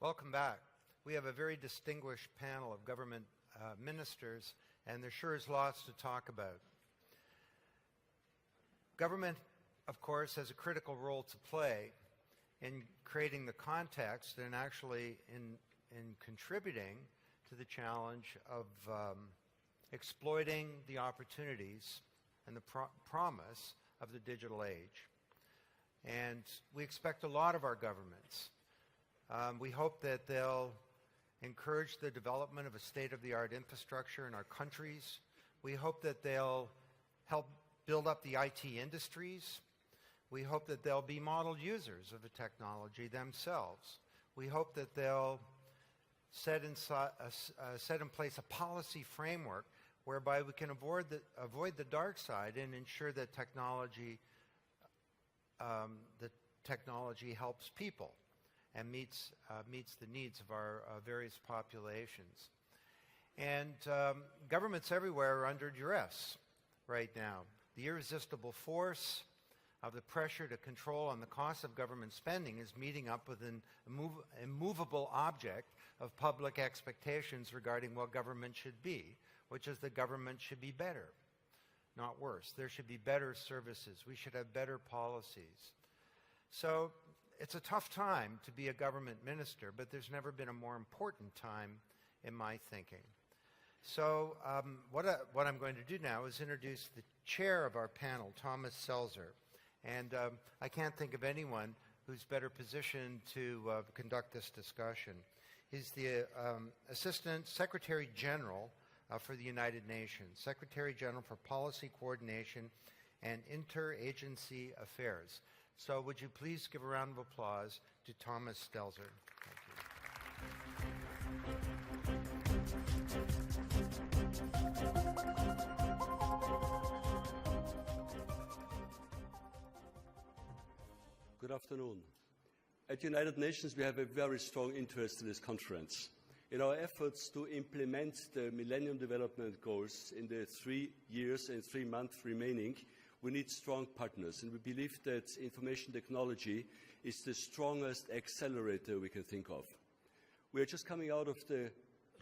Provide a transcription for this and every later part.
Welcome back. We have a very distinguished panel of government ministers, and there sure is lots to talk about. Government, of course, has a critical role to play in creating the context and actually in contributing to the challenge of exploiting the opportunities and the promise of the digital age. And we expect a lot of our governments. We hope that they'll encourage the development of a state-of-the-art infrastructure in our countries. We hope that they'll help build up the IT industries. We hope that they'll be model users of the technology themselves. We hope that they'll set in place a policy framework whereby we can avoid the dark side and ensure that technology helps people and meets the needs of our various populations. And governments everywhere are under duress right now. The irresistible force of the pressure to control on the cost of government spending is meeting up with an immovable object of public expectations regarding what government should be, which is that government should be better, not worse. There should be better services. We should have better policies. So it's a tough time to be a government minister, but there's never been a more important time in my thinking. So what I'm going to do now is introduce the chair of our panel, Thomas Selzer. And I can't think of anyone who's better positioned to conduct this discussion. He's the Assistant Secretary General for the United Nations, Secretary General for Policy Coordination and Interagency Affairs. So would you please give a round of applause to Thomas Stelzer. Thank you. Good afternoon. At the United Nations, we have a very strong interest in this conference. In our efforts to implement the Millennium Development Goals in the 3 years and 3 months remaining, we need strong partners, and we believe that information technology is the strongest accelerator we can think of. We are just coming out of the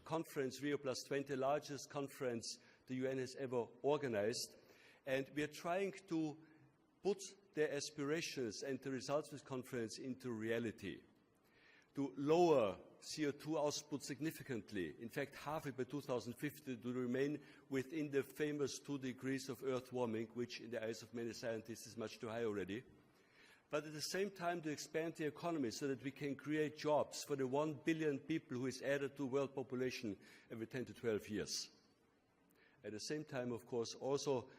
conference, Rio+20, the largest conference the UN has ever organized, and we are trying to put their aspirations and the results of this conference into reality, to lower CO2 output significantly, in fact half it by 2050, to remain within the famous 2 degrees of Earth warming, which in the eyes of many scientists is much too high already. But at the same time to expand the economy so that we can create jobs for the 1 billion people who is added to world population every 10 to 12 years. At the same time, of course, also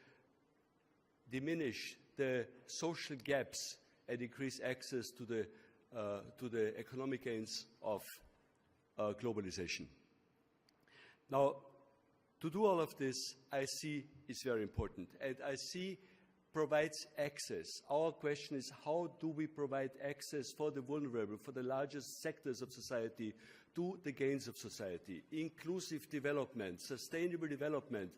diminish the social gaps and increase access to the economic gains of globalization. Now, to do all of this, IC is very important, and IC provides access. Our question is, how do we provide access for the vulnerable, for the largest sectors of society, to the gains of society? Inclusive development, sustainable development,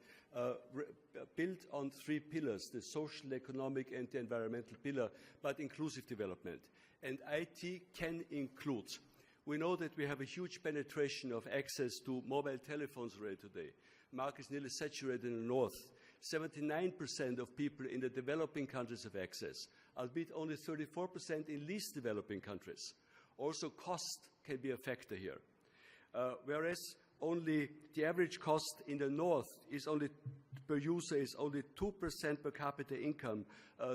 built on 3 pillars, the social, economic, and the environmental pillar, but inclusive development. And IT can include. We know that we have a huge penetration of access to mobile telephones already today. Market is nearly saturated in the north. 79% of people in the developing countries have access, albeit only 34% in least developing countries. Also, cost can be a factor here. Whereas only the average cost in the north is only per user is only 2% per capita income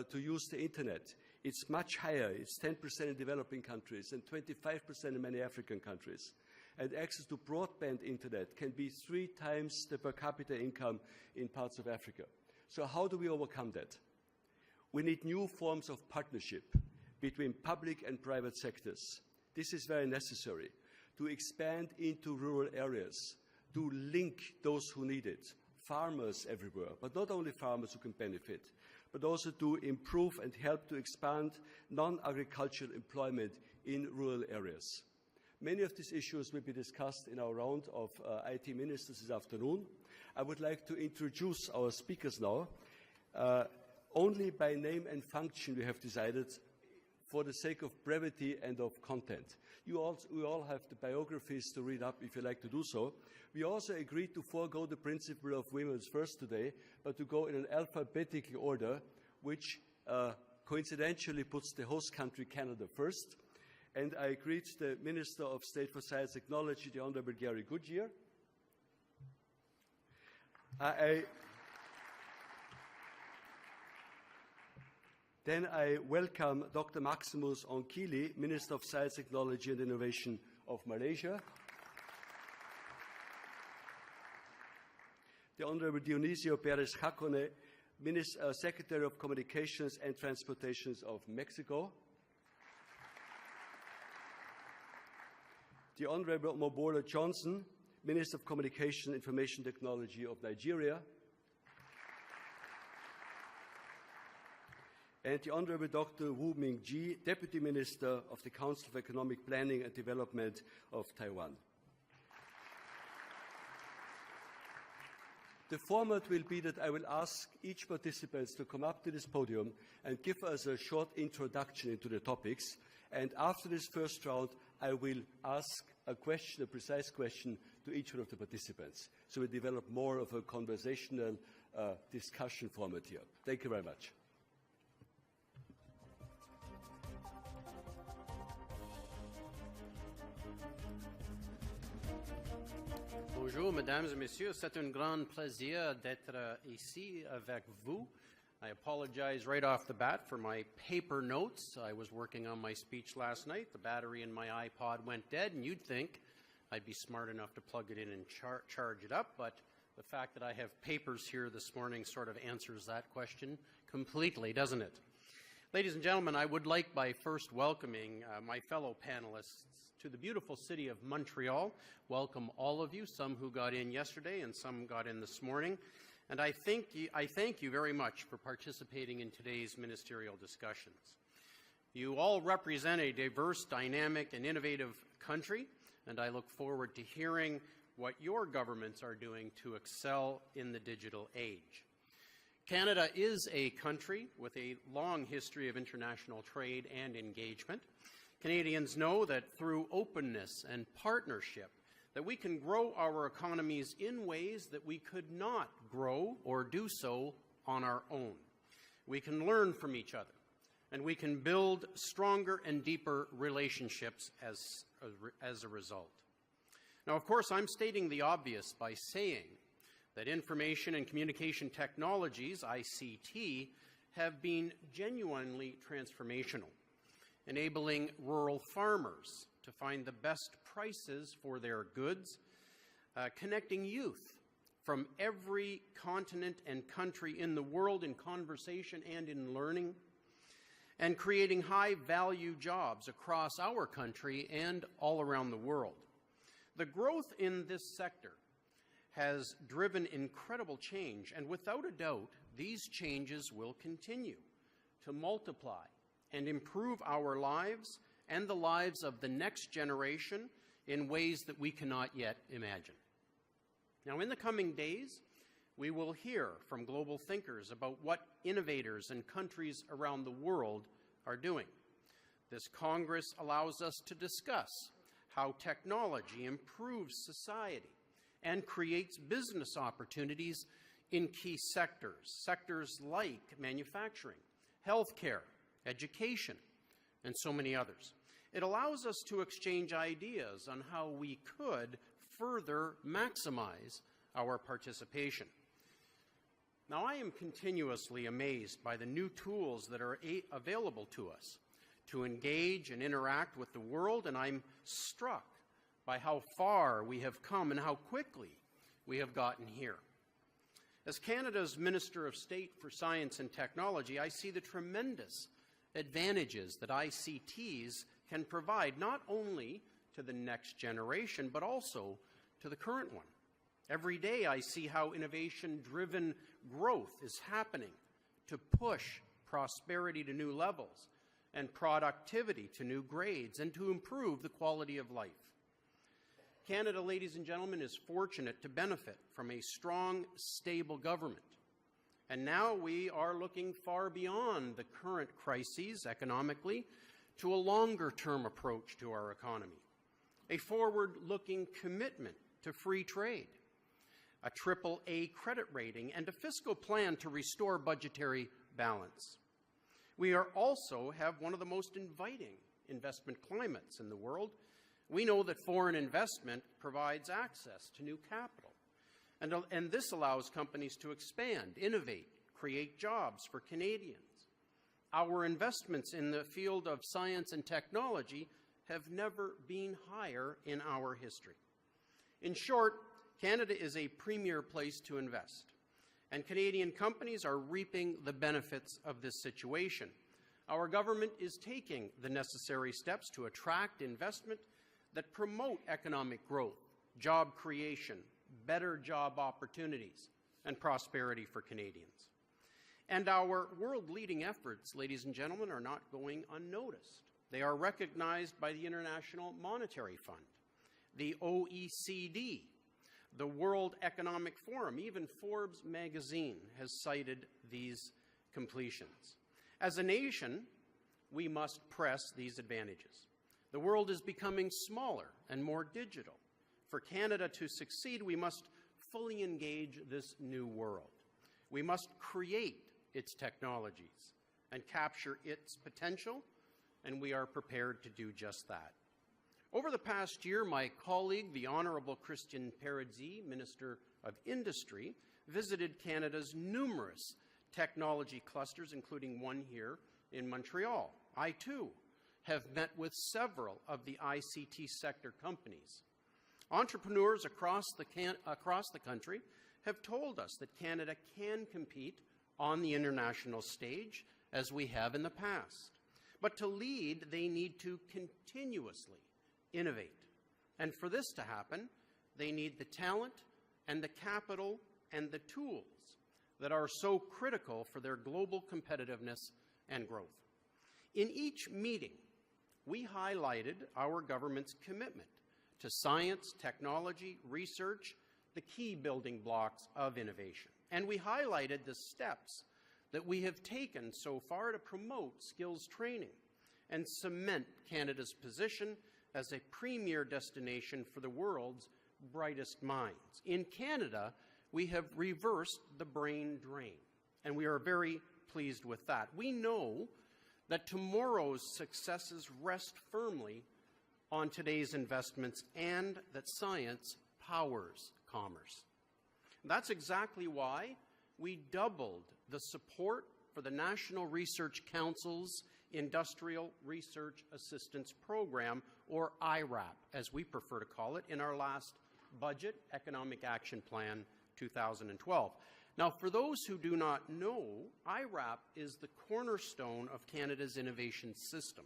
to use the internet. It's much higher. It's 10% in developing countries and 25% in many African countries. And access to broadband internet can be 3 times the per capita income in parts of Africa. So how do we overcome that? We need new forms of partnership between public and private sectors. This is very necessary to expand into rural areas, to link those who need it, farmers everywhere, but not only farmers who can benefit, but also to improve and help to expand non-agricultural employment in rural areas. Many of these issues will be discussed in our round of IT ministers this afternoon. I would like to introduce our speakers now. Only by name and function we have decided for the sake of brevity and of content. We all have the biographies to read up if you like to do so. We also agreed to forego the principle of women's first today, but to go in an alphabetical order, which coincidentally puts the host country, Canada, first. And I greet the Minister of State for Science and Technology, the Honorable Gary Goodyear. Then I welcome Dr. Maximus Ongkili, Minister of Science, Technology and Innovation of Malaysia. The Honorable Dionisio Perez Jacone, Secretary of Communications and Transportations of Mexico. The Honorable Mobola Johnson, Minister of Communication and Information Technology of Nigeria. And the Honorable Dr. Wu Ming-ji, Deputy Minister of the Council of Economic Planning and Development of Taiwan. The format will be that I will ask each participant to come up to this podium and give us a short introduction into the topics. And after this first round, I will ask a question, a precise question, to each one of the participants. So we develop more of a conversational discussion format here. Thank you very much. Bonjour, mesdames et messieurs. C'est un grand plaisir d'être ici avec vous. I apologize right off the bat for my paper notes. I was working on my speech last night. The battery in my iPod went dead, and you'd think I'd be smart enough to plug it in and charge it up, but the fact that I have papers here this morning sort of answers that question completely, doesn't it? Ladies and gentlemen, I would like by first welcoming my fellow panelists to the beautiful city of Montreal. Welcome all of you, some who got in yesterday and some got in this morning. And I thank you very much for participating in today's ministerial discussions. You all represent a diverse, dynamic, and innovative country, and I look forward to hearing what your governments are doing to excel in the digital age. Canada is a country with a long history of international trade and engagement. Canadians know that through openness and partnership that we can grow our economies in ways that we could not grow or do so on our own. We can learn from each other, and we can build stronger and deeper relationships as a result. Now, of course, I'm stating the obvious by saying that information and communication technologies, ICT, have been genuinely transformational, enabling rural farmers to find the best prices for their goods, connecting youth from every continent and country in the world in conversation and in learning, and creating high-value jobs across our country and all around the world. The growth in this sector has driven incredible change, and without a doubt, these changes will continue to multiply and improve our lives and the lives of the next generation in ways that we cannot yet imagine. Now, in the coming days, we will hear from global thinkers about what innovators and countries around the world are doing. This Congress allows us to discuss how technology improves society and creates business opportunities in key sectors like manufacturing, healthcare, education, and so many others. It allows us to exchange ideas on how we could further maximize our participation. Now, I am continuously amazed by the new tools that are available to us to engage and interact with the world, and I'm struck by how far we have come and how quickly we have gotten here. As Canada's Minister of State for Science and Technology, I see the tremendous advantages that ICTs can provide not only to the next generation, but also to the current one. Every day I see how innovation-driven growth is happening to push prosperity to new levels and productivity to new grades and to improve the quality of life. Canada, ladies and gentlemen, is fortunate to benefit from a strong, stable government. And now we are looking far beyond the current crises economically to a longer-term approach to our economy, a forward-looking commitment to free trade, a AAA credit rating, and a fiscal plan to restore budgetary balance. We also have one of the most inviting investment climates in the world. We know that foreign investment provides access to new capital, and this allows companies to expand, innovate, create jobs for Canadians. Our investments in the field of science and technology have never been higher in our history. In short, Canada is a premier place to invest, and Canadian companies are reaping the benefits of this situation. Our government is taking the necessary steps to attract investment that promote economic growth, job creation, better job opportunities, and prosperity for Canadians. And our world-leading efforts, ladies and gentlemen, are not going unnoticed. They are recognized by the International Monetary Fund, the OECD, the World Economic Forum. Even Forbes magazine has cited these completions. As a nation, we must press these advantages. The world is becoming smaller and more digital. For Canada to succeed, we must fully engage this new world. We must create its technologies and capture its potential, and we are prepared to do just that. Over the past year, my colleague, the Honourable Christian Paradis, Minister of Industry, visited Canada's numerous technology clusters, including one here in Montreal. I, too, have met with several of the ICT sector companies. Entrepreneurs across the country have told us that Canada can compete on the international stage, as we have in the past. But to lead, they need to continuously innovate. And for this to happen, they need the talent and the capital and the tools that are so critical for their global competitiveness and growth. In each meeting, we highlighted our government's commitment to science, technology, research, the key building blocks of innovation. And we highlighted the steps that we have taken so far to promote skills training and cement Canada's position as a premier destination for the world's brightest minds. In Canada, we have reversed the brain drain, and we are very pleased with that. We know that tomorrow's successes rest firmly on today's investments and that science powers commerce. That's exactly why we doubled the support for the National Research Council's Industrial Research Assistance Program, or IRAP, as we prefer to call it, in our last budget, Economic Action Plan 2012. Now, for those who do not know, IRAP is the cornerstone of Canada's innovation system,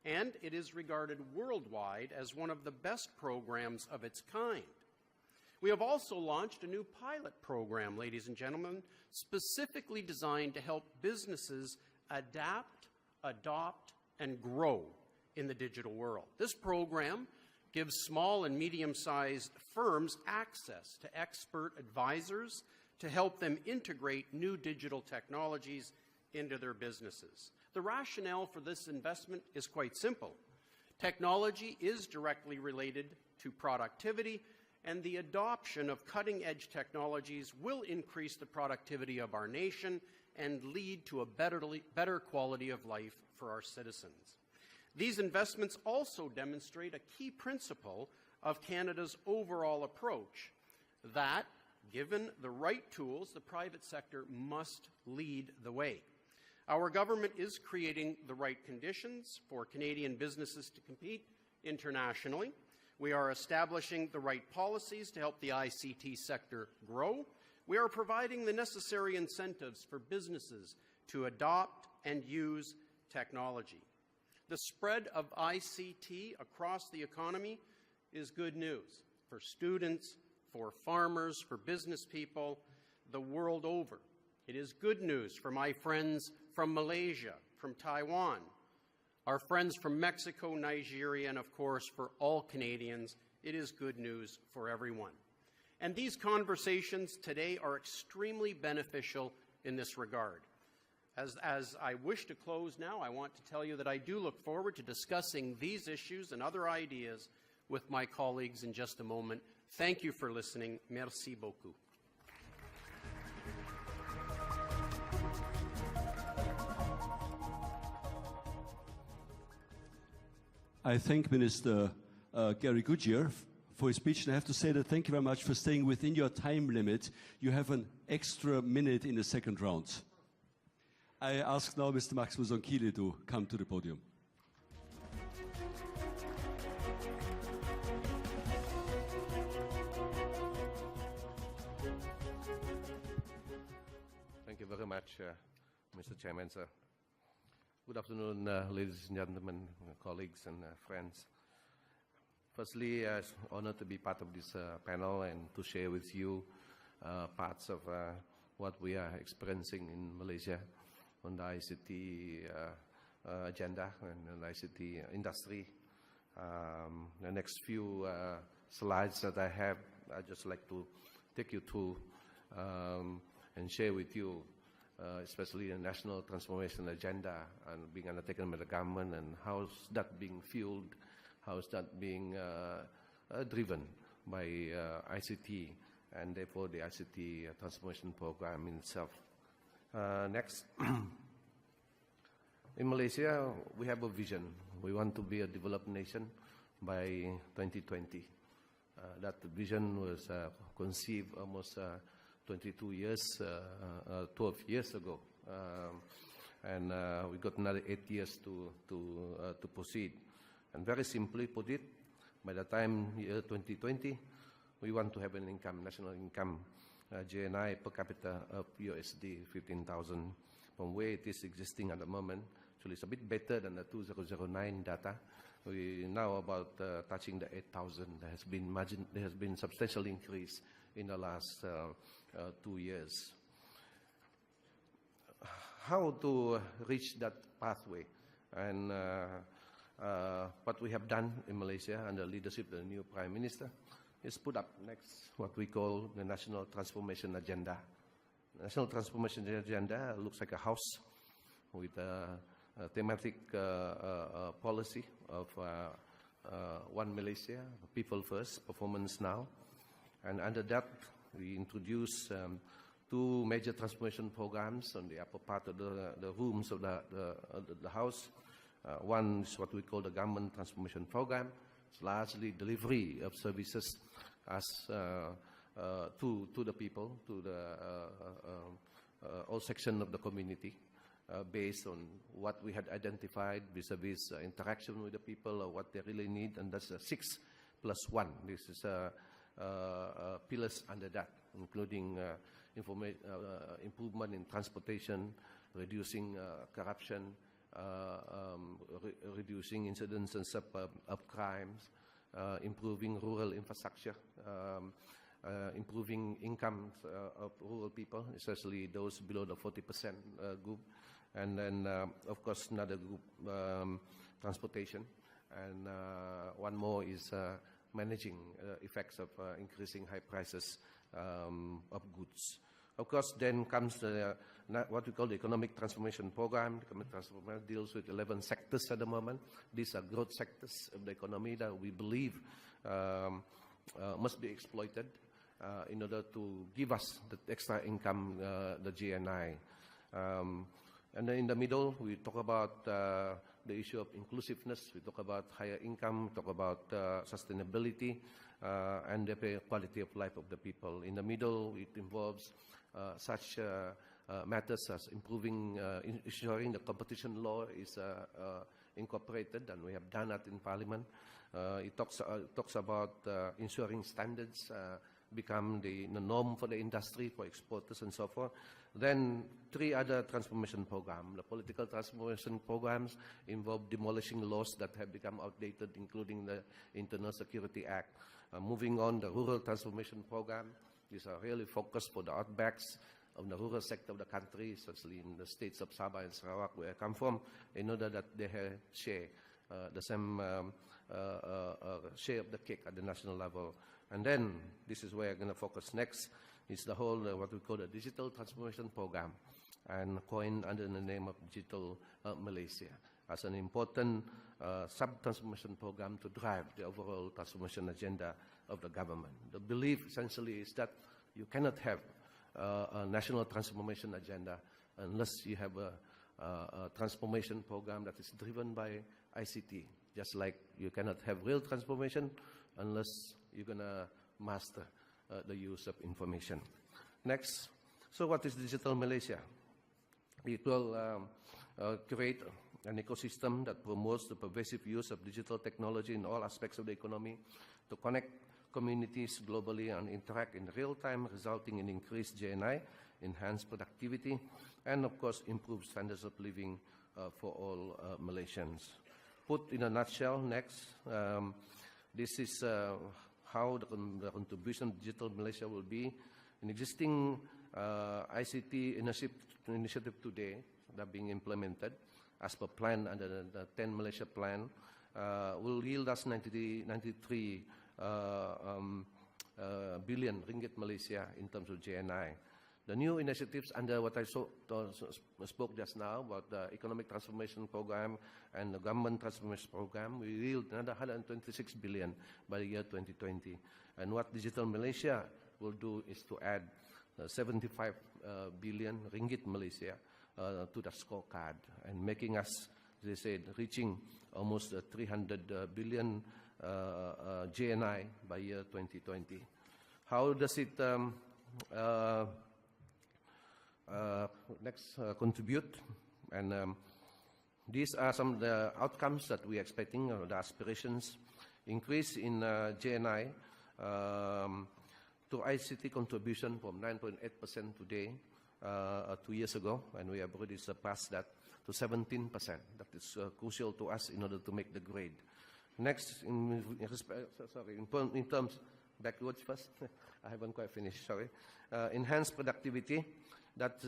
and it is regarded worldwide as one of the best programs of its kind. We have also launched a new pilot program, ladies and gentlemen, specifically designed to help businesses adapt, adopt, and grow in the digital world. This program gives small and medium-sized firms access to expert advisors to help them integrate new digital technologies into their businesses. The rationale for this investment is quite simple. Technology is directly related to productivity, and the adoption of cutting-edge technologies will increase the productivity of our nation and lead to a better quality of life for our citizens. These investments also demonstrate a key principle of Canada's overall approach, that, given the right tools, the private sector must lead the way. Our government is creating the right conditions for Canadian businesses to compete internationally. We are establishing the right policies to help the ICT sector grow. We are providing the necessary incentives for businesses to adopt and use technology. The spread of ICT across the economy is good news for students, for farmers, for business people, the world over. It is good news for my friends from Malaysia, from Taiwan, our friends from Mexico, Nigeria, and of course for all Canadians. It is good news for everyone. And these conversations today are extremely beneficial in this regard. As I wish to close now, I want to tell you that I do look forward to discussing these issues and other ideas with my colleagues in just a moment. Thank you for listening. Merci beaucoup. I thank Minister Gary Goodyear for his speech, and I have to say that thank you very much for staying within your time limit. You have an extra minute in the second round. I ask now Mr. Maximus Ongkili to come to the podium. Thank you very much, Mr. Chairman, sir. Good afternoon, ladies and gentlemen, colleagues and friends. Firstly, it's an honor to be part of this panel and to share with you parts of what we are experiencing in Malaysia on the ICT agenda and the ICT industry. The next few slides that I have, I'd just like to take you through and share with you, especially the national transformation agenda and being undertaken by the government, and how is that being fueled, how is that being driven by ICT, and therefore the ICT transformation program in itself. Next. In Malaysia, we have a vision. We want to be a developed nation by 2020. That vision was conceived almost 22 years, 12 years ago. And we got another 8 years to proceed. And very simply put it, by the time year 2020, we want to have an income, national income, GNI per capita of USD 15,000. From where it is existing at the moment, actually it's a bit better than the 2009 data. We now about touching the 8,000. There has been substantial increase in the last 2 years. How to reach that pathway? And what we have done in Malaysia under the leadership of the new Prime Minister is put up next what we call the National Transformation Agenda. National Transformation Agenda looks like a house with a thematic policy of One Malaysia, People First, Performance Now. And under that, we introduce two major transformation programs on the upper part of the rooms of the house. One is what we call the Government Transformation Program. It's largely delivery of services as to the people, to the all sections of the community, based on what we had identified vis-a-vis interaction with the people or what they really need, and that's a 6+1. This is pillars under that, including improvement in transportation, reducing corruption, reducing incidents and of crimes, improving rural infrastructure, improving incomes of rural people, especially those below the 40% group, and then, of course, another group, transportation, and one more is managing effects of increasing high prices of goods. Of course, then comes what we call the Economic Transformation Program. The Economic Transformation deals with 11 sectors at the moment. These are growth sectors of the economy that we believe must be exploited in order to give us the extra income, the GNI. And then in the middle, we talk about the issue of inclusiveness. We talk about higher income, talk about sustainability, and the quality of life of the people. In the middle, it involves such matters as improving, ensuring the competition law is incorporated, and we have done that in Parliament. It talks about ensuring standards become the norm for the industry, for exporters and so forth. Then 3 other transformation programs. The political transformation programs involve demolishing laws that have become outdated, including the Internal Security Act. Moving on, the rural transformation program. These are really focused for the outbacks of the rural sector of the country, especially in the states of Sabah and Sarawak, where I come from, in order that they share the same share of the cake at the national level. And then, this is where I'm going to focus next, is the whole, what we call the digital transformation program. and coined under the name of Digital Malaysia as an important sub-transformation program to drive the overall transformation agenda of the government. The belief essentially is that you cannot have a national transformation agenda unless you have a transformation program that is driven by ICT, just like you cannot have real transformation unless you're going to master the use of information. Next, so what is Digital Malaysia? It will create an ecosystem that promotes the pervasive use of digital technology in all aspects of the economy to connect communities globally and interact in real time, resulting in increased GNI, enhanced productivity, and of course, improved standards of living for all Malaysians. Put in a nutshell, next, this is how the contribution of Digital Malaysia will be. An existing ICT initiative today that are being implemented as per plan under the 10 Malaysia plan will yield us 93 billion ringgit Malaysia in terms of GNI. The new initiatives under what I spoke just now about the Economic Transformation Program and the Government Transformation Program will yield another 126 billion by the year 2020. And what Digital Malaysia will do is to add 75 billion ringgit Malaysia to the scorecard and making us, as I said, reaching almost 300 billion GNI by year 2020. How does it contribute? And these are some of the outcomes that we are expecting, the aspirations. Increase in GNI to ICT contribution from 9.8% today 2 years ago, and we have already surpassed that to 17%. That is crucial to us in order to make the grade. Next, in terms, backwards first, I haven't quite finished, sorry. Enhanced productivity, that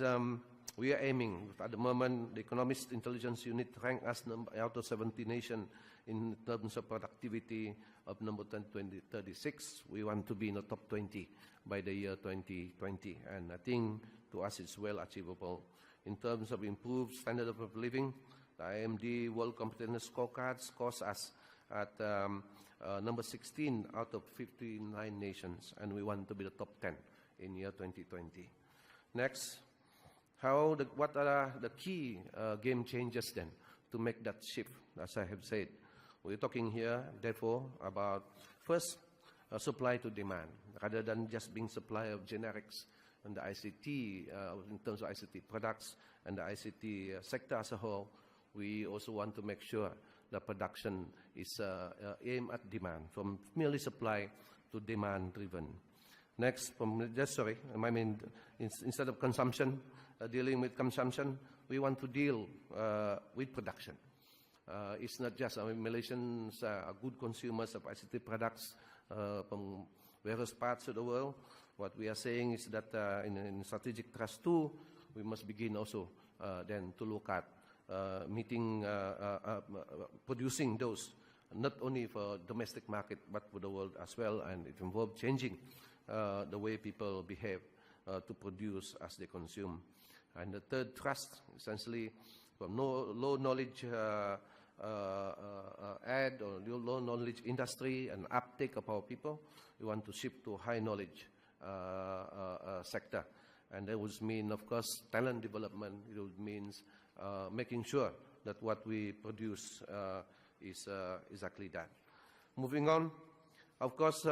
we are aiming. At the moment, the Economist Intelligence Unit ranked us out of 70 nations in terms of productivity of number 36. We want to be in the top 20 by the year 2020. And I think to us it's well achievable. In terms of improved standard of living, the IMD World Competitiveness Scorecard scores us at number 16 out of 59 nations, and we want to be the top 10 in year 2020. Next, what are the key game changers then to make that shift? As I have said, we're talking here, therefore, about first, supply to demand, rather than just being supply of generics and the ICT, in terms of ICT products and the ICT sector as a whole. We also want to make sure the production is aimed at demand, from merely supply to demand driven. Next, instead of consumption, dealing with consumption, we want to deal with production. It's not just, Malaysians are good consumers of ICT products from various parts of the world. What we are saying is that in Strategic Trust 2, we must begin also then to look at producing those, not only for domestic market, but for the world as well, and it involves changing the way people behave to produce as they consume. And the third trust, essentially, from low knowledge add or low knowledge industry and uptake of our people, we want to shift to high knowledge sector. And that would mean, of course, talent development. It would mean making sure that what we produce is exactly that. Moving on, of course,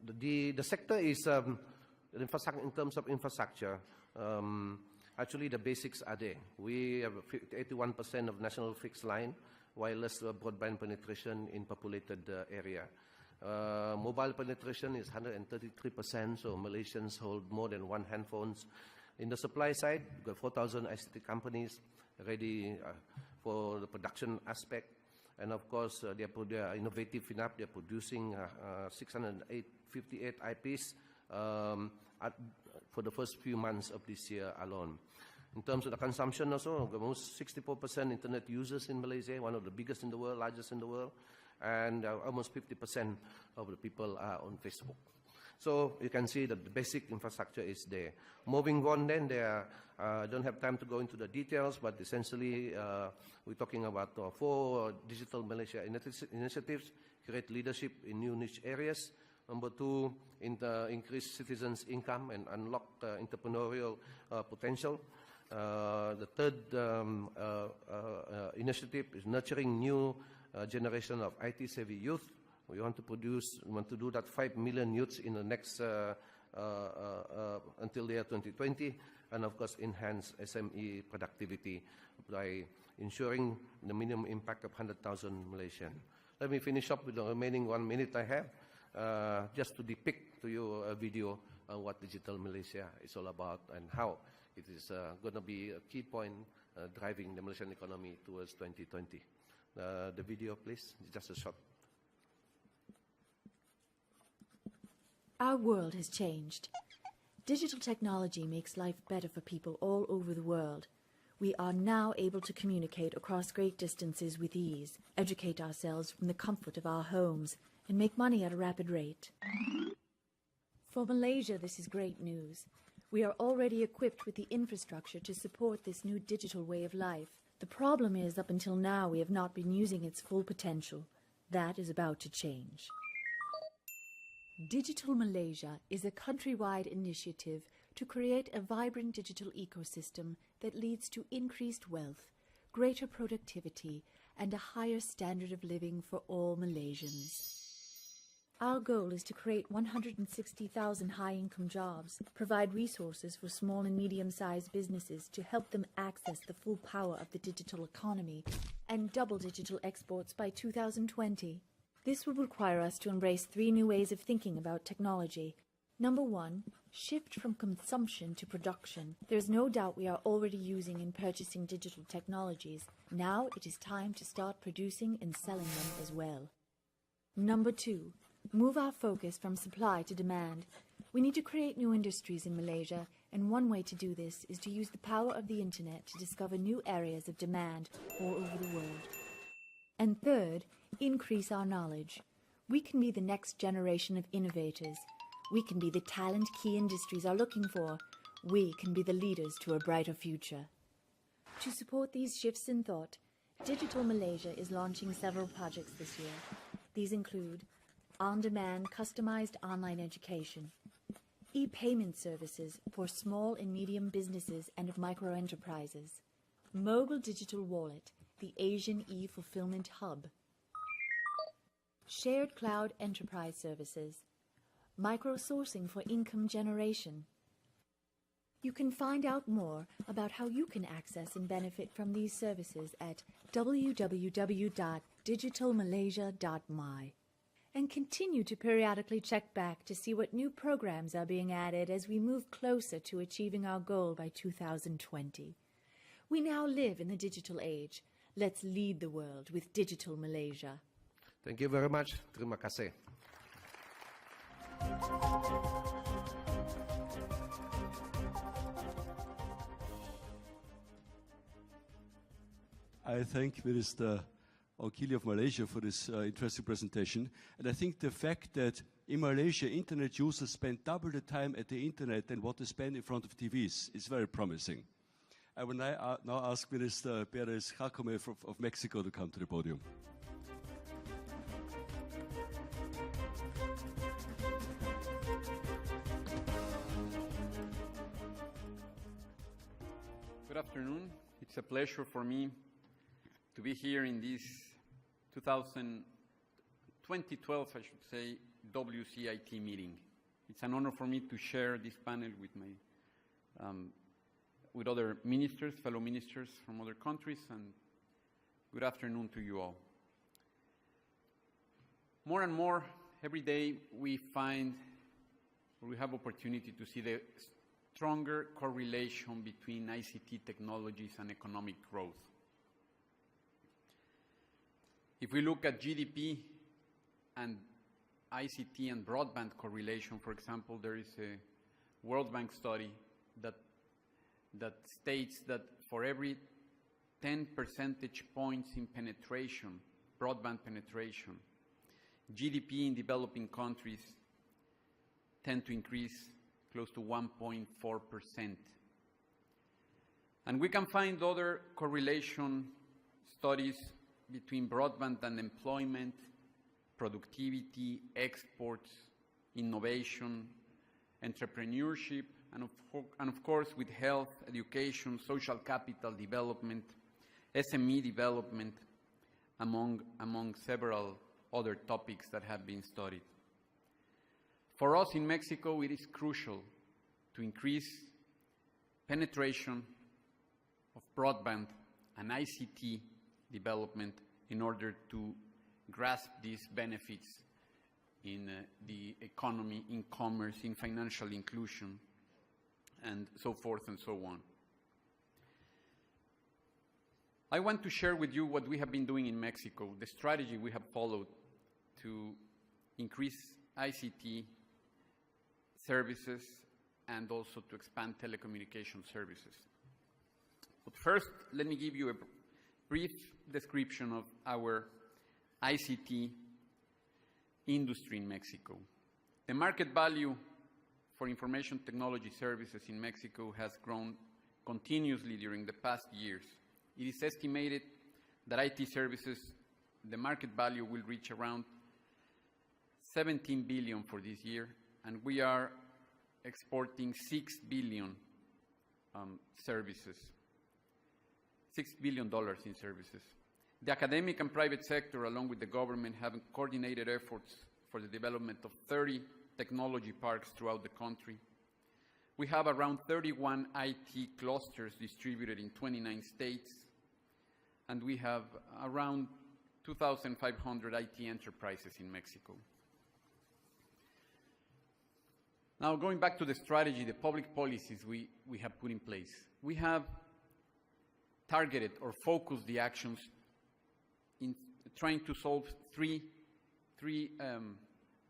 the sector is in terms of infrastructure. Actually, the basics are there. We have 81% of national fixed line, wireless broadband penetration in populated area. Mobile penetration is 133%, so Malaysians hold more than one handphones. In the supply side, we've got 4,000 ICT companies ready for the production aspect. And of course, they are innovative enough. They're producing 658 IPs for the first few months of this year alone. In terms of the consumption also, almost 64% internet users in Malaysia, one of the biggest in the world, largest in the world, and almost 50% of the people are on Facebook. So you can see that the basic infrastructure is there. Moving on then, I don't have time to go into the details, but essentially we're talking about 4 Digital Malaysia initiatives: create leadership in new niche areas. Number 2, increase citizens' income and unlock entrepreneurial potential. The third initiative is nurturing new generation of IT-savvy youth. We want to do that 5 million youths in the next, until the year 2020, and of course enhance SME productivity by ensuring the minimum impact of 100,000 Malaysian. Let me finish up with the remaining 1 minute I have, just to depict to you a video on what Digital Malaysia is all about and how it is going to be a key point driving the Malaysian economy towards 2020. The video, please, just a shot. Our world has changed. Digital technology makes life better for people all over the world. We are now able to communicate across great distances with ease, educate ourselves from the comfort of our homes, and make money at a rapid rate. For Malaysia, this is great news. We are already equipped with the infrastructure to support this new digital way of life. The problem is, up until now, we have not been using its full potential. That is about to change. Digital Malaysia is a countrywide initiative to create a vibrant digital ecosystem that leads to increased wealth, greater productivity, and a higher standard of living for all Malaysians. Our goal is to create 160,000 high-income jobs, provide resources for small and medium-sized businesses to help them access the full power of the digital economy, and double digital exports by 2020. This will require us to embrace 3 new ways of thinking about technology. Number 1, shift from consumption to production. There is no doubt we are already using and purchasing digital technologies. Now it is time to start producing and selling them as well. Number 2, move our focus from supply to demand. We need to create new industries in Malaysia, and one way to do this is to use the power of the internet to discover new areas of demand all over the world. And third, increase our knowledge. We can be the next generation of innovators. We can be the talent key industries are looking for. We can be the leaders to a brighter future. To support these shifts in thought, Digital Malaysia is launching several projects this year. These include on-demand customized online education, e-payment services for small and medium businesses and micro-enterprises, mobile digital wallet, the Asian e-fulfillment hub, shared cloud enterprise services, micro-sourcing for income generation. You can find out more about how you can access and benefit from these services at www.digitalmalaysia.my. And continue to periodically check back to see what new programs are being added as we move closer to achieving our goal by 2020. We now live in the digital age. Let's lead the world with Digital Malaysia. Thank you very much. Terima kasih. I thank Minister Ongkili of Malaysia for this interesting presentation. And I think the fact that in Malaysia, internet users spend double the time at the internet than what they spend in front of TVs is very promising. I will now ask Minister Paradis of Mexico to come to the podium. Good afternoon. It's a pleasure for me to be here in this 2012, I should say, WCIT meeting. It's an honor for me to share this panel with my with other ministers, fellow ministers from other countries, and good afternoon to you all. More and more, every day we find, or we have opportunity to see the stronger correlation between ICT technologies and economic growth. If we look at GDP and ICT and broadband correlation, for example, there is a World Bank study that states that for every 10 percentage points in penetration, broadband penetration, GDP in developing countries tend to increase close to 1.4%. And we can find other correlation studies between broadband and employment, productivity, exports, innovation, entrepreneurship, and of course with health, education, social capital development, SME development, among several other topics that have been studied. For us in Mexico, it is crucial to increase penetration of broadband and ICT development in order to grasp these benefits in the economy, in commerce, in financial inclusion, and so forth and so on. I want to share with you what we have been doing in Mexico, the strategy we have followed to increase ICT services and also to expand telecommunication services. But first, let me give you a brief description of our ICT industry in Mexico. The market value for information technology services in Mexico has grown continuously during the past years. It is estimated that IT services, the market value will reach around 17 billion for this year, and we are exporting 6 billion services, $6 billion in services. The academic and private sector, along with the government, have coordinated efforts for the development of 30 technology parks throughout the country. We have around 31 IT clusters distributed in 29 states, and we have around 2,500 IT enterprises in Mexico. Now, going back to the strategy, the public policies we have put in place. We have targeted or focused the actions in trying to solve three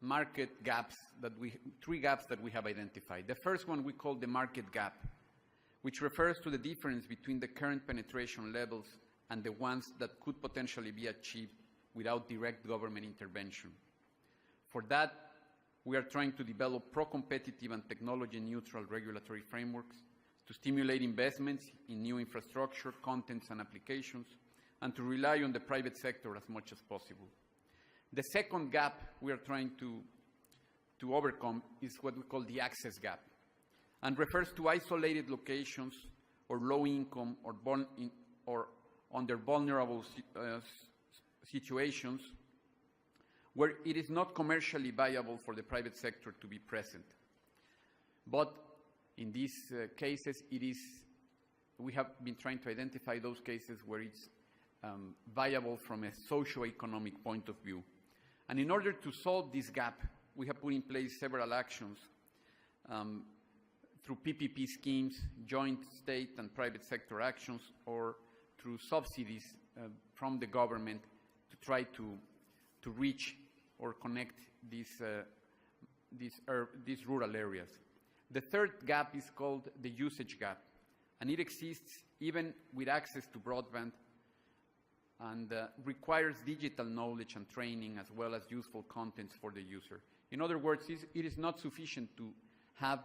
market gaps three gaps that we have identified. The first one we call the market gap, which refers to the difference between the current penetration levels and the ones that could potentially be achieved without direct government intervention. For that, we are trying to develop pro-competitive and technology-neutral regulatory frameworks to stimulate investments in new infrastructure, contents, and applications, and to rely on the private sector as much as possible. The second gap we are trying to overcome is what we call the access gap, and refers to isolated locations or low income or under vulnerable situations where it is not commercially viable for the private sector to be present. But in these cases, we have been trying to identify those cases where it's viable from a socio-economic point of view. And in order to solve this gap, we have put in place several actions through PPP schemes, joint state and private sector actions, or through subsidies from the government to try to reach or connect these rural areas. The third gap is called the usage gap, and it exists even with access to broadband and requires digital knowledge and training as well as useful contents for the user. In other words, it is not sufficient to have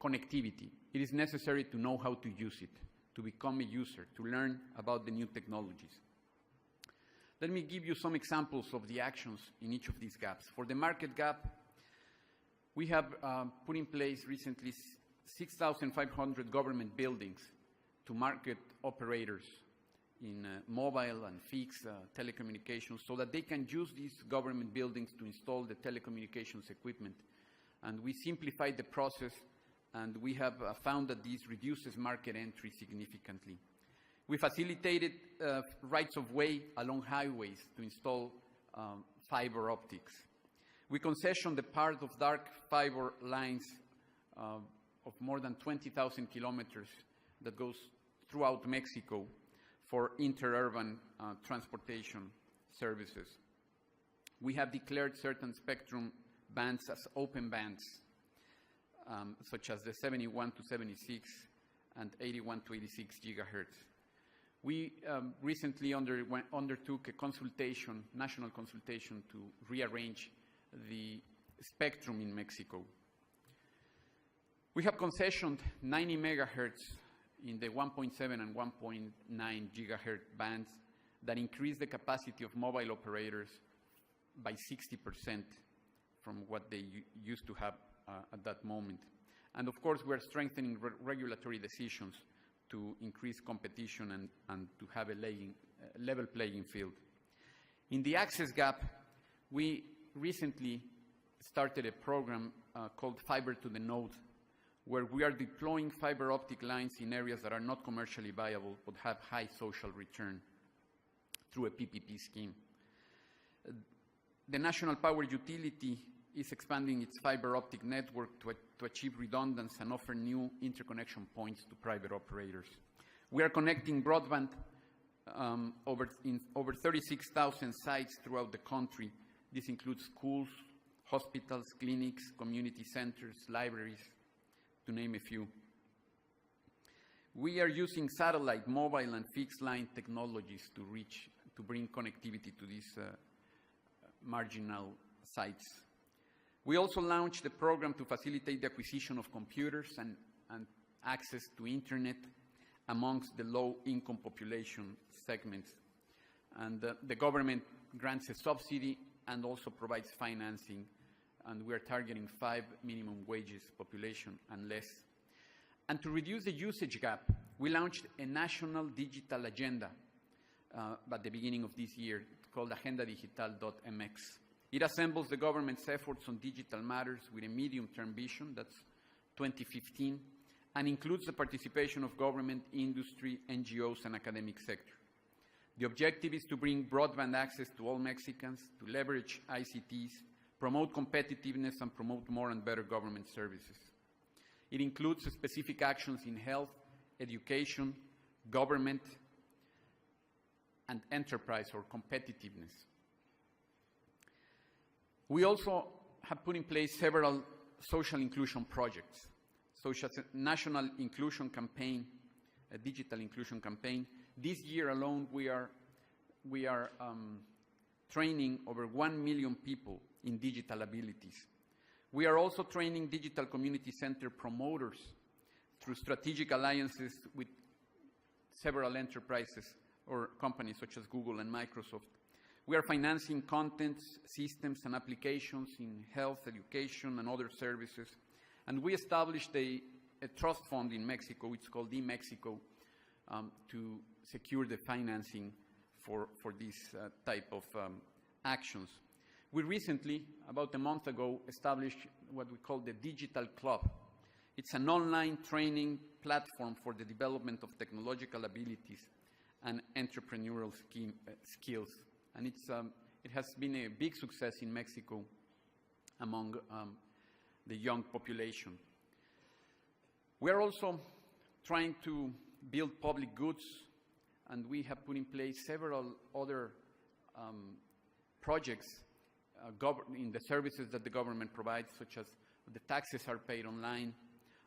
connectivity. It is necessary to know how to use it, to become a user, to learn about the new technologies. Let me give you some examples of the actions in each of these gaps. For the market gap, we have put in place recently 6,500 government buildings to market operators in mobile and fixed telecommunications so that they can use these government buildings to install the telecommunications equipment. And we simplified the process, and we have found that this reduces market entry significantly. We facilitated rights of way along highways to install fiber optics. We concessioned the part of dark fiber lines of more than 20,000 kilometers that goes throughout Mexico for interurban transportation services. We have declared certain spectrum bands as open bands, such as the 71 to 76 and 81 to 86 gigahertz. We recently undertook a consultation, national consultation, to rearrange the spectrum in Mexico. We have concessioned 90 megahertz in the 1.7 and 1.9 gigahertz bands that increase the capacity of mobile operators by 60% from what they used to have at that moment. And of course, we're strengthening regulatory decisions to increase competition and to have a level playing field. In the access gap, we recently started a program called Fiber to the Node, where we are deploying fiber optic lines in areas that are not commercially viable but have high social return through a PPP scheme. The National Power Utility is expanding its fiber optic network to achieve redundancy and offer new interconnection points to private operators. We are connecting broadband in over 36,000 sites throughout the country. This includes schools, hospitals, clinics, community centers, libraries, to name a few. We are using satellite, mobile, and fixed line technologies to bring connectivity to these marginal sites. We also launched a program to facilitate the acquisition of computers and access to internet amongst the low-income population segments. And the government grants a subsidy and also provides financing, and we are targeting 5 minimum wages population and less. And to reduce the usage gap, we launched a national digital agenda at the beginning of this year called agendadigital.mx. It assembles the government's efforts on digital matters with a medium-term vision, that's 2015, and includes the participation of government, industry, NGOs, and academic sector. The objective is to bring broadband access to all Mexicans, to leverage ICTs, promote competitiveness, and promote more and better government services. It includes specific actions in health, education, government, and enterprise or competitiveness. We also have put in place several social inclusion projects, such as a national inclusion campaign, a digital inclusion campaign. This year alone, we are training over 1 million people in digital abilities. We are also training digital community center promoters through strategic alliances with several enterprises or companies such as Google and Microsoft. We are financing contents, systems, and applications in health, education, and other services. And we established a trust fund in Mexico, it's called eMexico, to secure the financing for this type of actions. We recently, about a month ago, established what we call the Digital Club. It's an online training platform for the development of technological abilities and entrepreneurial skills. And it has been a big success in Mexico among the young population. We are also trying to build public goods, and we have put in place several other projects in the services that the government provides, such as the taxes are paid online,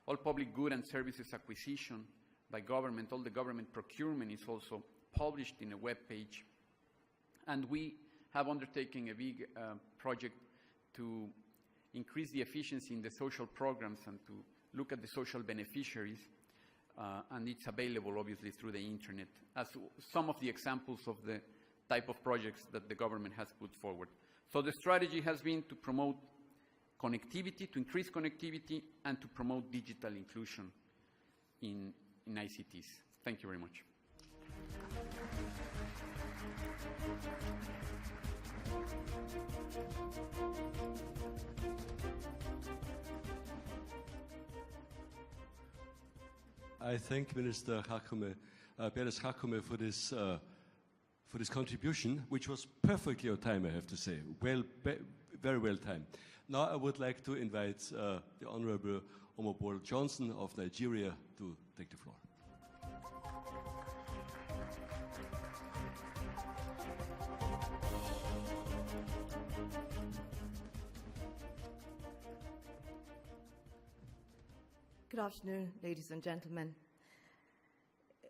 all public good and services acquisition by government, all the government procurement is also published in a web page. And we have undertaken a big project to increase the efficiency in the social programs and to look at the social beneficiaries, and it's available obviously through the internet as some of the examples of the type of projects that the government has put forward. So the strategy has been to promote connectivity, to increase connectivity, and to promote digital inclusion in ICTs. Thank you very much. I thank Minister Perez Jacome for this contribution, which was perfectly on time, I have to say. Very well timed. Now I would like to invite the Honorable Omobol Johnson of Nigeria to take the floor. Good afternoon, ladies and gentlemen.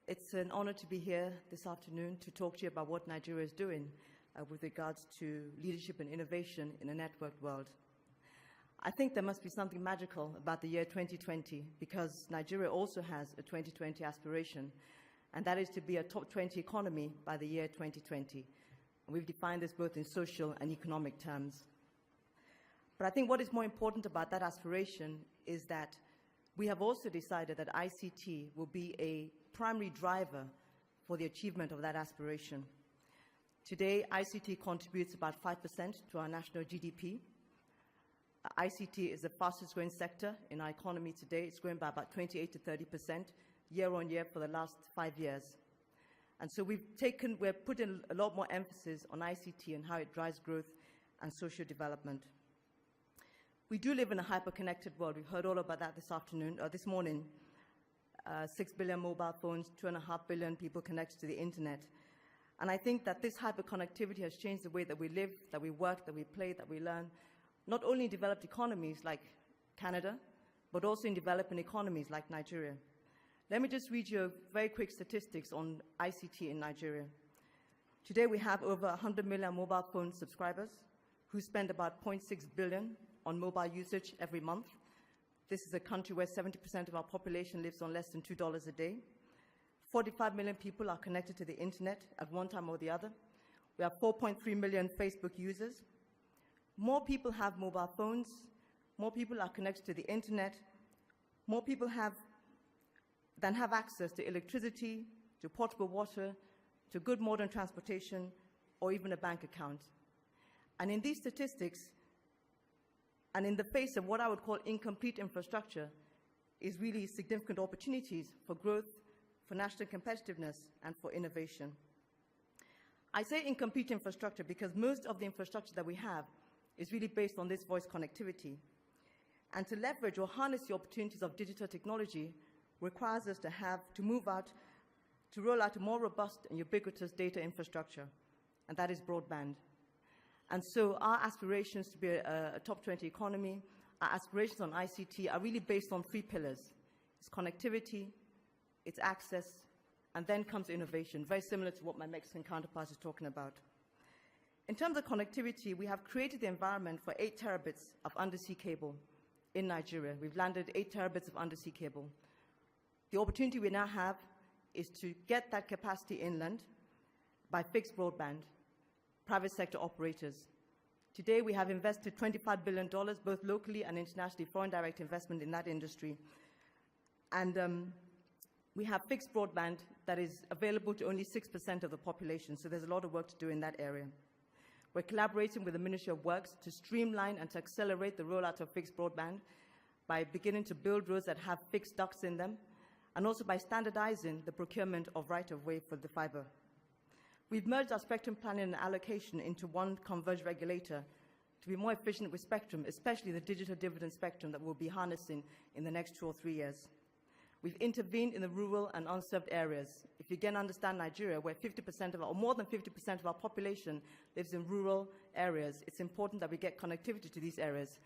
It's an honor to be here this afternoon to talk to you about what Nigeria is doing with regards to leadership and innovation in a networked world. I think there must be something magical about the year 2020, because Nigeria also has a 2020 aspiration, and that is to be a top 20 economy by the year 2020. And we've defined this both in social and economic terms. But I think what is more important about that aspiration is that we have also decided that ICT will be a primary driver for the achievement of that aspiration. Today, ICT contributes about 5% to our national GDP. ICT is the fastest growing sector in our economy today. It's growing by about 28 to 30% year on year for the last 5 years. And so we're putting a lot more emphasis on ICT and how it drives growth and social development. We do live in a hyper-connected world. We've heard all about that this morning. 6 billion mobile phones, 2.5 billion people connected to the internet. And I think that this hyper-connectivity has changed the way that we live, that we work, that we play, that we learn, not only in developed economies like Canada, but also in developing economies like Nigeria. Let me just read you very quick statistics on ICT in Nigeria. Today we have over 100 million mobile phone subscribers who spend about 0.6 billion on mobile usage every month. This is a country where 70% of our population lives on less than $2 a day. 45 million people are connected to the internet at one time or the other. We have 4.3 million Facebook users. More people have mobile phones. More people are connected to the internet. More people have access to electricity, to potable water, to good modern transportation, or even a bank account. And in these statistics, and in the face of what I would call incomplete infrastructure, is really significant opportunities for growth, for national competitiveness, and for innovation. I say incomplete infrastructure because most of the infrastructure that we have is really based on this voice connectivity. And to leverage or harness the opportunities of digital technology requires us to roll out a more robust and ubiquitous data infrastructure, and that is broadband. And so our aspirations to be a top 20 economy, our aspirations on ICT are really based on 3 pillars. It's connectivity, it's access, and then comes innovation, very similar to what my Mexican counterpart is talking about. In terms of connectivity, we have created the environment for 8 terabits of undersea cable in Nigeria. We've landed 8 terabits of undersea cable. The opportunity we now have is to get that capacity inland by fixed broadband, private sector operators. Today, we have invested $25 billion, both locally and internationally, foreign direct investment in that industry. And we have fixed broadband that is available to only 6% of the population, so there's a lot of work to do in that area. We're collaborating with the Ministry of Works to streamline and to accelerate the rollout of fixed broadband by beginning to build roads that have fixed ducts in them, and also by standardizing the procurement of right-of-way for the fiber. We've merged our spectrum planning and allocation into one converged regulator to be more efficient with spectrum, especially the digital dividend spectrum that we'll be harnessing in the next 2 or 3 years. We've intervened in the rural and unserved areas. If you again understand Nigeria, where 50% of or more than 50% of our population lives in rural areas, it's important that we get connectivity to these areas.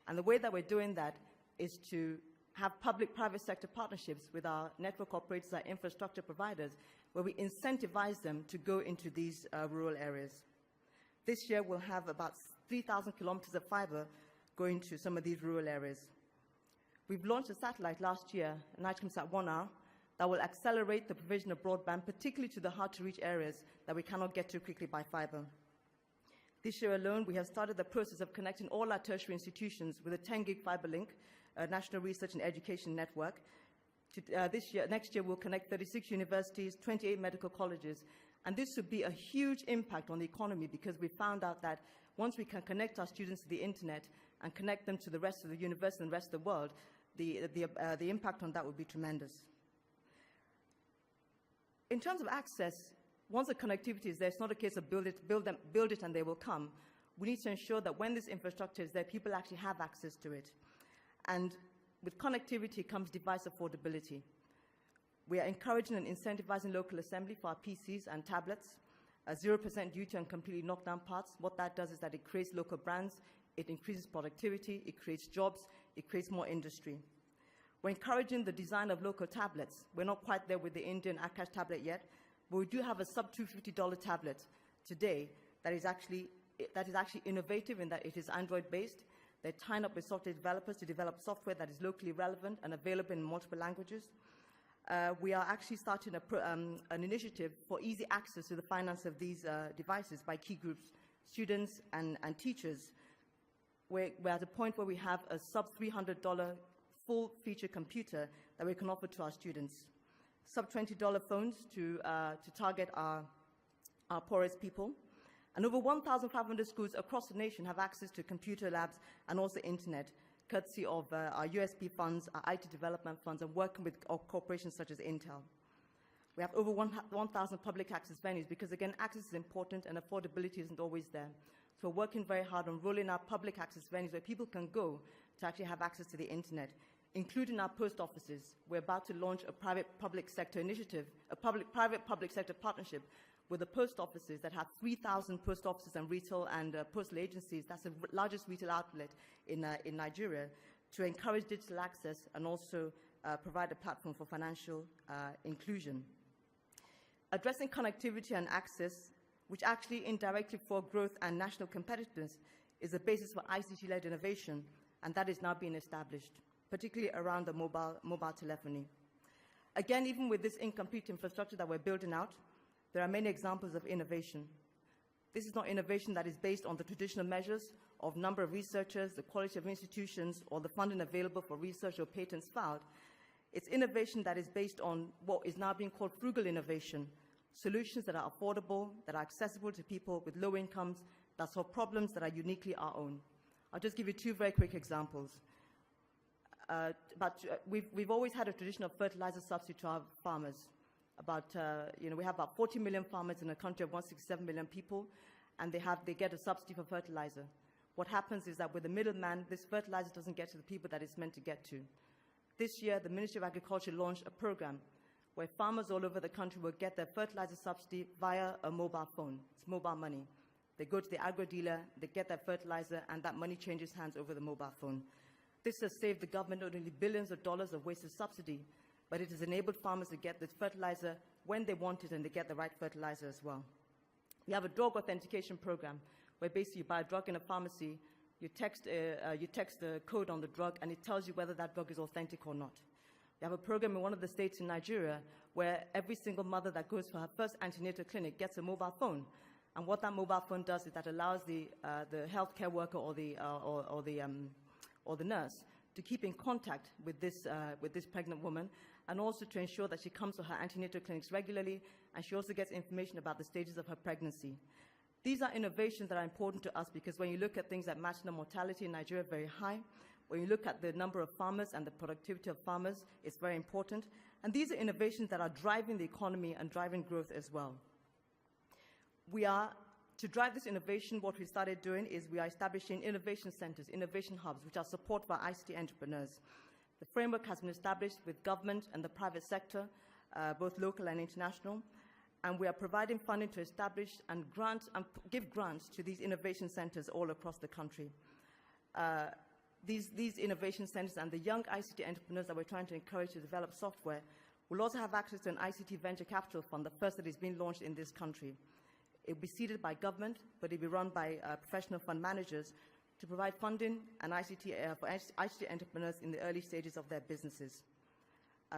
And the way that we're doing that is to have public-private sector partnerships with our network operators, our infrastructure providers, where we incentivize them to go into these rural areas. This year, we'll have about 3,000 kilometers of fiber going to some of these rural areas. We've launched a satellite last year, an ICOMSat 1R, that will accelerate the provision of broadband, particularly to the hard-to-reach areas that we cannot get to quickly by fiber. This year alone, we have started the process of connecting all our tertiary institutions with a 10-gig fiber link, a national research and education network. Next year, we'll connect 36 universities, 28 medical colleges, and this would be a huge impact on the economy because we found out that once we can connect our students to the internet and connect them to the rest of the universe and the rest of the world, the impact on that would be tremendous. In terms of access, once the connectivity is there, it's not a case of build it and they will come. We need to ensure that when this infrastructure is there, people actually have access to it. And with connectivity comes device affordability. We are encouraging and incentivizing local assembly for our PCs and tablets, a 0% duty on completely knocked down parts. What that does is that it creates local brands, it increases productivity, it creates jobs, it creates more industry. We're encouraging the design of local tablets. We're not quite there with the Indian Akash tablet yet, but we do have a sub-$250 tablet today that is actually innovative in that it is Android-based, They're tying up with software developers to develop software that is locally relevant and available in multiple languages. We are actually starting an initiative for easy access to the finance of these devices by key groups, students and teachers. We're at a point where we have a sub-$300 full-feature computer that we can offer to our students. Sub-$20 phones to target our poorest people. And over 1,500 schools across the nation have access to computer labs and also internet, courtesy of our USP funds, our IT development funds, and working with corporations such as Intel. We have over 1,000 public access venues because, again, access is important and affordability isn't always there. So we're working very hard on rolling out public access venues where people can go to actually have access to the internet, including our post offices. We're about to launch a private-public sector initiative, a private-public sector partnership with the post offices that have 3,000 post offices and retail and postal agencies. That's the largest retail outlet in Nigeria, to encourage digital access and also provide a platform for financial inclusion. Addressing connectivity and access, which actually indirectly for growth and national competitiveness, is the basis for ICT-led innovation, and that is now being established, particularly around the mobile telephony. Again, even with this incomplete infrastructure that we're building out, there are many examples of innovation. This is not innovation that is based on the traditional measures of number of researchers, the quality of institutions, or the funding available for research or patents filed. It's innovation that is based on what is now being called frugal innovation, solutions that are affordable, that are accessible to people with low incomes, that solve problems that are uniquely our own. I'll just give you two very quick examples. We've always had a tradition of fertilizer subsidy to our farmers. We have about 40 million farmers in a country of 167 million people, and they get a subsidy for fertilizer. What happens is that with the middleman, this fertilizer doesn't get to the people that it's meant to get to. This year, the Ministry of Agriculture launched a program where farmers all over the country will get their fertilizer subsidy via a mobile phone. It's mobile money. They go to the agro dealer, they get their fertilizer, and that money changes hands over the mobile phone. This has saved the government not only billions of dollars of wasted subsidy, but it has enabled farmers to get this fertilizer when they want it, and they get the right fertilizer as well. We have a drug authentication program where basically you buy a drug in a pharmacy, you text a code on the drug, and it tells you whether that drug is authentic or not. We have a program in one of the states in Nigeria where every single mother that goes for her first antenatal clinic gets a mobile phone. And what that mobile phone does is that allows the healthcare worker or the nurse to keep in contact with this pregnant woman, and also to ensure that she comes to her antenatal clinics regularly, and she also gets information about the stages of her pregnancy. These are innovations that are important to us because when you look at things like maternal mortality in Nigeria, very high. When you look at the number of farmers and the productivity of farmers, it's very important. And these are innovations that are driving the economy and driving growth as well. To drive this innovation, what we started doing is we are establishing innovation centers, innovation hubs, which are supported by ICT entrepreneurs. The framework has been established with government and the private sector, both local and international, and we are providing funding to establish and give grants to these innovation centers all across the country. These innovation centers and the young ICT entrepreneurs that we're trying to encourage to develop software will also have access to an ICT venture capital fund, the first that is being launched in this country. It will be seeded by government, but it will be run by professional fund managers to provide funding and for ICT entrepreneurs in the early stages of their businesses.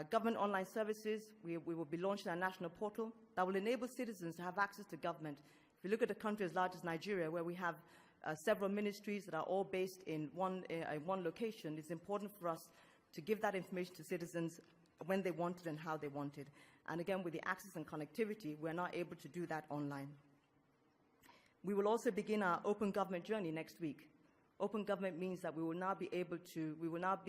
Government online services, we will be launching a national portal that will enable citizens to have access to government. If you look at a country as large as Nigeria, where we have several ministries that are all based in one location, it's important for us to give that information to citizens when they want it and how they want it. And again, with the access and connectivity, we're now able to do that online. We will also begin our open government journey next week. Open government means that we will now be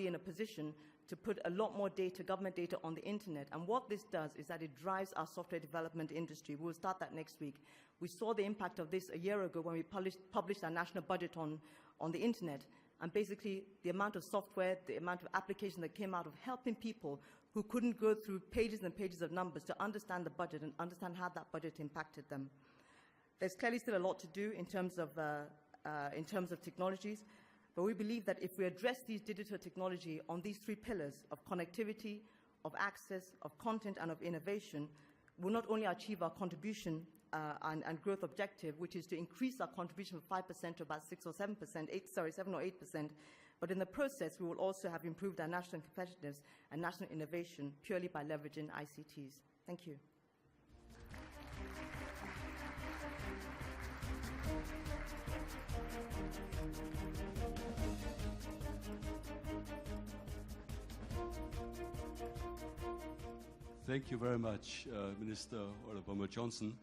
in a position to put a lot more data, government data, on the internet. And what this does is that it drives our software development industry. We will start that next week. We saw the impact of this a year ago when we published our national budget on the internet. And basically, the amount of software, the amount of application that came out of helping people who couldn't go through pages and pages of numbers to understand the budget and understand how that budget impacted them. There's clearly still a lot to do in terms of technologies, but we believe that if we address these digital technology on these three pillars of connectivity, of access, of content, and of innovation, we'll not only achieve our contribution and growth objective, which is to increase our contribution from 5% to about 6 or 7%, 7 or 8%. But in the process, we will also have improved our national competitiveness and national innovation purely by leveraging ICTs. Thank you. Thank you very much, Minister Oreboma-Johnson,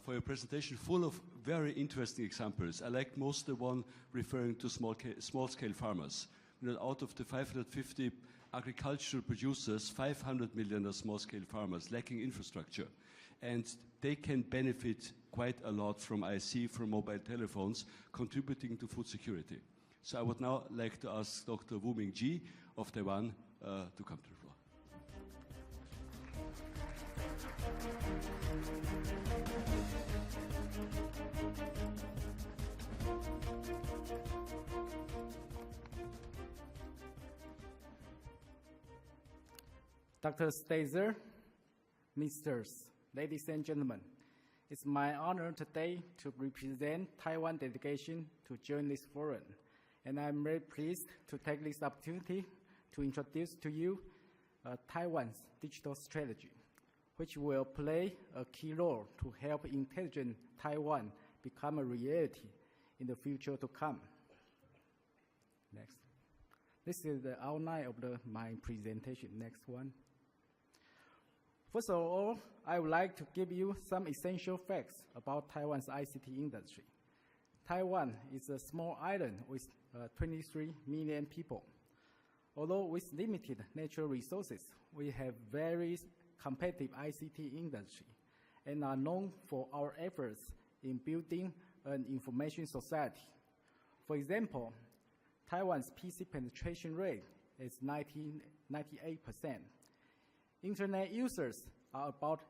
for your presentation, full of very interesting examples. I liked most the one referring to small-scale farmers. You know, out of the 550 agricultural producers, 500 million are small-scale farmers lacking infrastructure. And they can benefit quite a lot from IC, from mobile telephones, contributing to food security. So I would now like to ask Dr. Wu Ming of Taiwan to come to the floor. Dr. Stelz, Ministers, ladies and gentlemen, it's my honor today to represent Taiwan delegation to join this forum, and I'm very pleased to take this opportunity to introduce to you Taiwan's digital strategy, which will play a key role to help intelligent Taiwan become a reality in the future to come. Next. This is the outline of my presentation. Next one. First of all, I would like to give you some essential facts about Taiwan's ICT industry. Taiwan is a small island with 23 million people. Although with limited natural resources, we have very competitive ICT industry and are known for our efforts in building an information society. For example, Taiwan's PC penetration rate is 98%. Internet users are about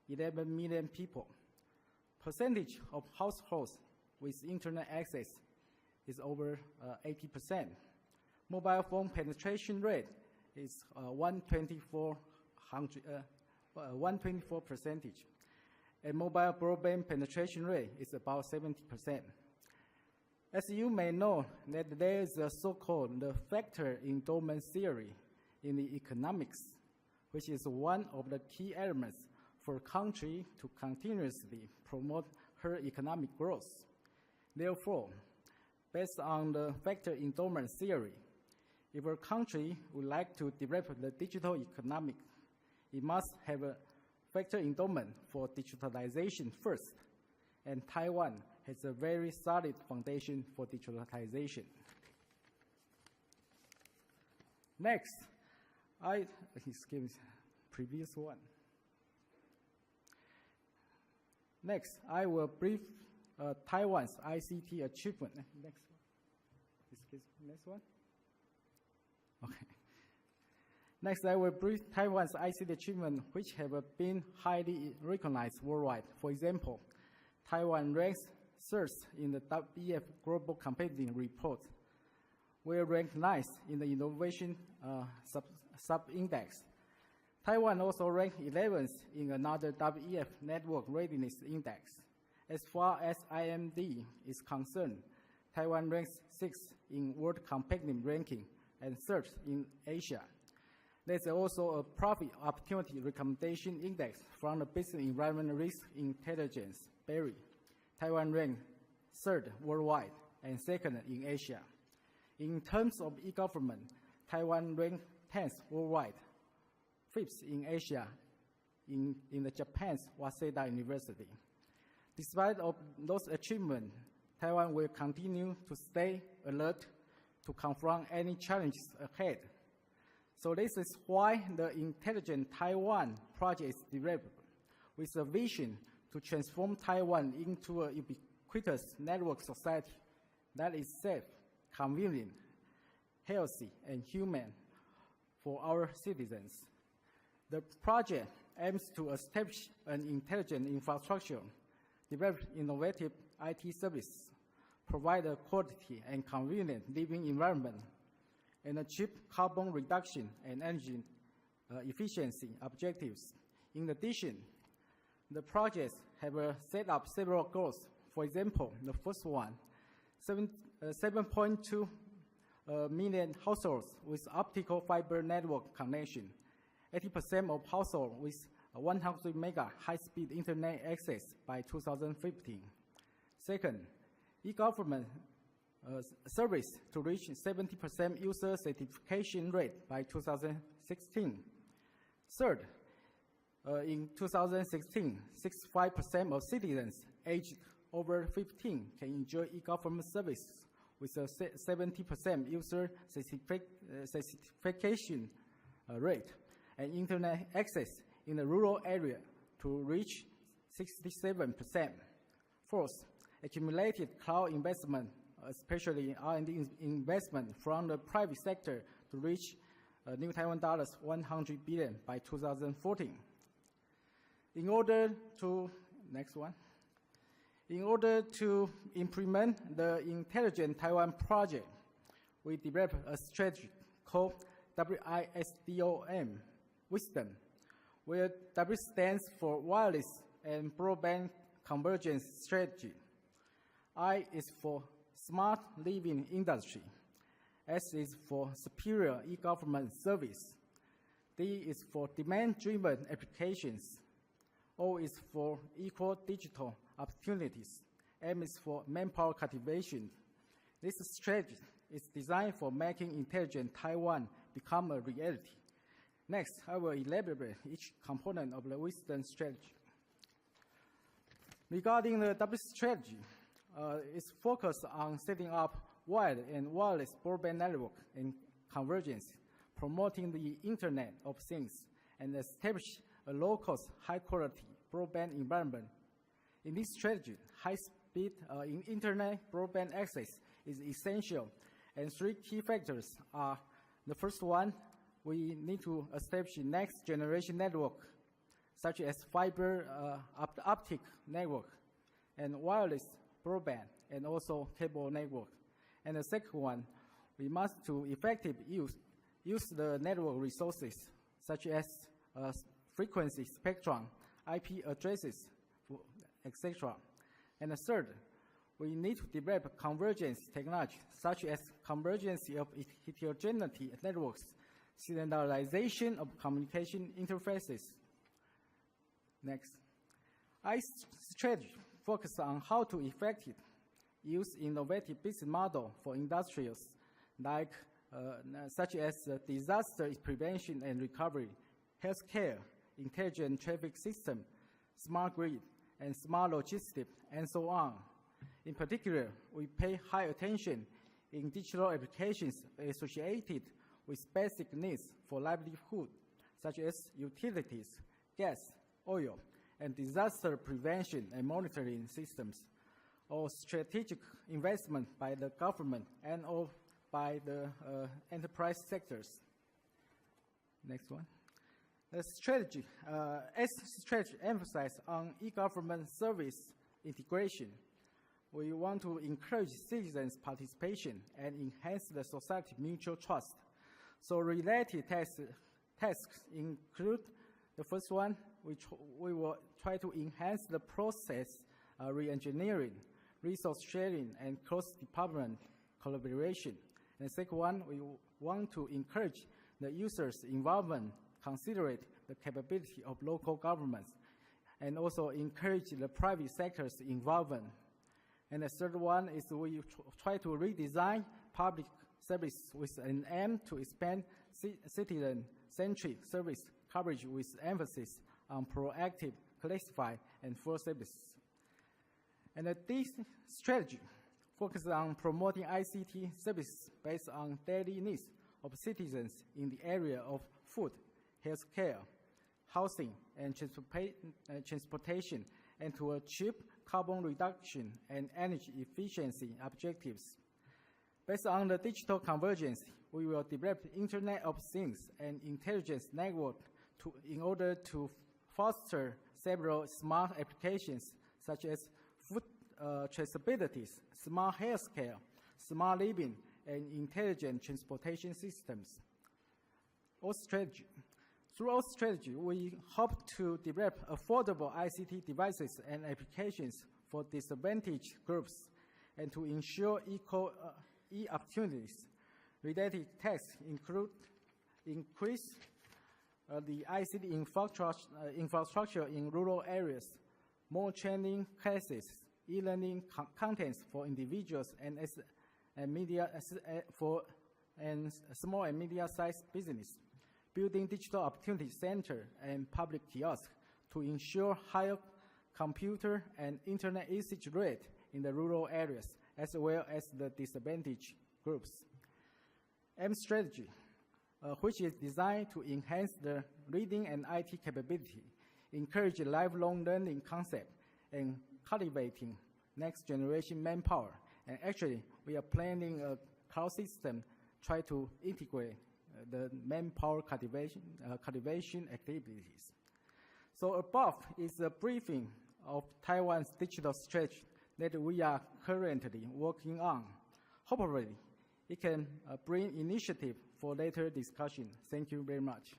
11 million people. Percentage of households with internet access is over 80%. Mobile phone penetration rate is 124%, and mobile broadband penetration rate is about 70%. As you may know, that there is a so-called the factor endowment theory in the economics, which is one of the key elements for a country to continuously promote her economic growth. Therefore, based on the factor endowment theory, if a country would like to develop the digital economic, it must have a factor endowment for digitalization first, and Taiwan has a very solid foundation for digitalization. Next, previous one. Next, I will brief Taiwan's ICT achievement. Next one. Next one. Okay. Next, I will brief Taiwan's ICT achievement, which have been highly recognized worldwide. For example, Taiwan ranks third in the WEF Global Competitiveness Report. We are ranked ninth in the innovation sub-index. Taiwan also ranked 11th in another WEF Network Readiness Index. As far as IMD is concerned, Taiwan ranks 6th in World Competitiveness Ranking and 3rd in Asia. There's also a Profit Opportunity Recommendation Index from the Business Environment Risk Intelligence, BERI. Taiwan ranked 3rd worldwide and 2nd in Asia. In terms of e-government, Taiwan ranked 10th worldwide, 5th in Asia, in the Japan's Waseda University. Despite of those achievements, Taiwan will continue to stay alert to confront any challenges ahead. So this is why the Intelligent Taiwan project is developed with a vision to transform Taiwan into a ubiquitous network society that is safe, convenient, healthy, and human for our citizens. The project aims to establish an intelligent infrastructure, develop innovative IT services, provide a quality and convenient living environment, and achieve carbon reduction and energy efficiency objectives. In addition, the projects have set up several goals. For example, the first one, 7.2 million households with optical fiber network connection, 80% of households with 100 mega high-speed internet access by 2015. Second, e-government service to reach 70% user certification rate by 2016. Third, in 2016, 65% of citizens aged over 15 can enjoy e-government service with a 70% user certification rate, and internet access in the rural area to reach 67%. Fourth, accumulated cloud investment, especially R&D investment from the private sector, to reach New Taiwan dollars 100 billion by 2014. In order to implement the Intelligent Taiwan project, we developed a strategy called WISDOM, Wisdom, where W stands for wireless and broadband convergence strategy. I is for smart living industry. S is for superior e-government service. D is for demand-driven applications. O is for equal digital opportunities. M is for manpower cultivation. This strategy is designed for making intelligent Taiwan become a reality. Next, I will elaborate each component of the Wisdom strategy. Regarding the W strategy, it's focused on setting up wired and wireless broadband network and convergence, promoting the Internet of Things, and establish a low-cost, high-quality broadband environment. In this strategy, high-speed Internet broadband access is essential, and three key factors are: the first one, we need to establish next-generation network, such as fiber optic network, and wireless broadband, and also cable network. And the second one, we must to effectively use the network resources, such as frequency spectrum, IP addresses, etc. And the third, we need to develop convergence technology, such as convergence of heterogeneity networks, standardization of communication interfaces. Next, I strategy focuses on how to effectively use innovative business model for industrials, like such as disaster prevention and recovery, healthcare, intelligent traffic system, smart grid, and smart logistics, and so on. In particular, we pay high attention in digital applications associated with basic needs for livelihood, such as utilities, gas, oil, and disaster prevention and monitoring systems, or strategic investment by the government and or by the enterprise sectors. Next one. The strategy, S strategy emphasizes on e-government service integration. We want to encourage citizens' participation and enhance the society mutual trust. So related tasks include the first one, which we will try to enhance the process re-engineering, resource sharing, and cross-department collaboration. And the second one, we want to encourage the users' involvement, consider the capability of local governments, and also encourage the private sector's involvement. And the third one is we try to redesign public service with an aim to expand citizen-centric service coverage with emphasis on proactive, classified, and full services. And this strategy focuses on promoting ICT services based on daily needs of citizens in the area of food, healthcare, housing, and transportation, and to achieve carbon reduction and energy efficiency objectives. Based on the digital convergence, we will develop Internet of Things and intelligence network in order to foster several smart applications such as food traceability, smart healthcare, smart living, and intelligent transportation systems. Our strategy Through our strategy, we hope to develop affordable ICT devices and applications for disadvantaged groups and to ensure equal opportunities. Related tasks increase the ICT infrastructure in rural areas, more training classes, e-learning contents for individuals and small and medium-sized business, building digital opportunity center and public kiosks to ensure higher computer and internet usage rate in the rural areas, as well as the disadvantaged groups. M strategy, which is designed to enhance the reading and IT capability, encourage lifelong learning concept, and cultivating next generation manpower. And actually, we are planning a cloud system try to integrate the manpower cultivation activities. So above is a briefing of Taiwan's digital strategy that we are currently working on. Hopefully, it can bring initiative for later discussion. Thank you very much.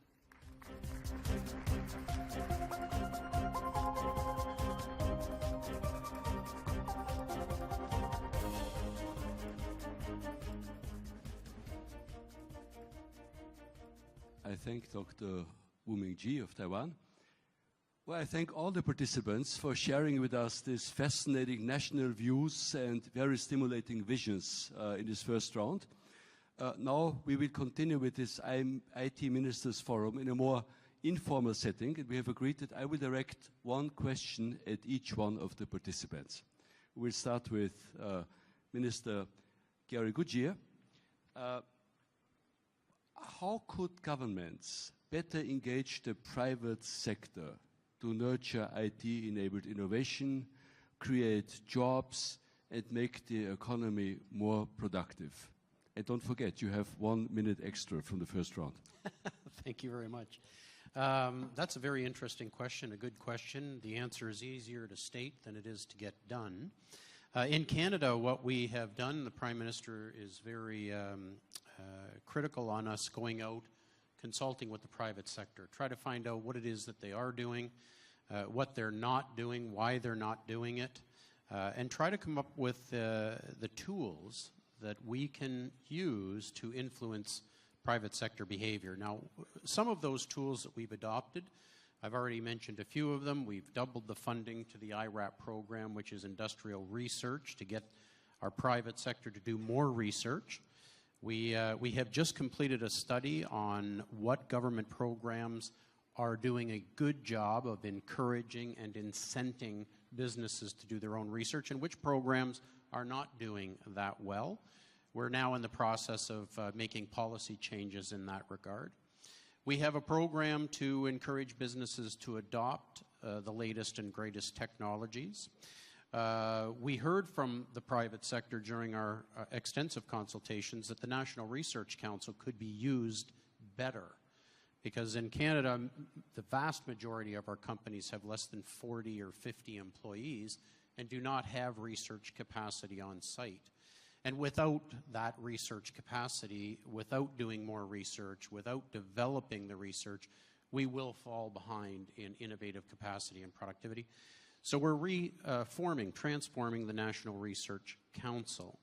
I thank Dr. Ming of Taiwan. Well, I thank all the participants for sharing with us these fascinating national views and very stimulating visions in this first round. Now we will continue with this IT Ministers Forum in a more informal setting, and we have agreed that I will direct one question at each one of the participants. We'll start with Minister Gary Goodyear. How could governments better engage the private sector to nurture IT-enabled innovation, create jobs, and make the economy more productive? And don't forget, you have 1 minute extra from the first round. Thank you very much. That's a very interesting question, a good question. The answer is easier to state than it is to get done. In Canada, what we have done, the Prime Minister is very critical on us going out, consulting with the private sector, try to find out what it is that they are doing, what they're not doing, why they're not doing it, and try to come up with the tools that we can use to influence private sector behavior. Now, some of those tools that we've adopted, I've already mentioned a few of them. We've doubled the funding to the IRAP program, which is industrial research, to get our private sector to do more research. We have just completed a study on what government programs are doing a good job of encouraging and incenting businesses to do their own research and which programs are not doing that well. We're now in the process of making policy changes in that regard. We have a program to encourage businesses to adopt the latest and greatest technologies. We heard from the private sector during our extensive consultations that the National Research Council could be used better, because in Canada, the vast majority of our companies have less than 40 or 50 employees and do not have research capacity on site. And without that research capacity, without doing more research, without developing the research, we will fall behind in innovative capacity and productivity. So we're transforming the National Research Council.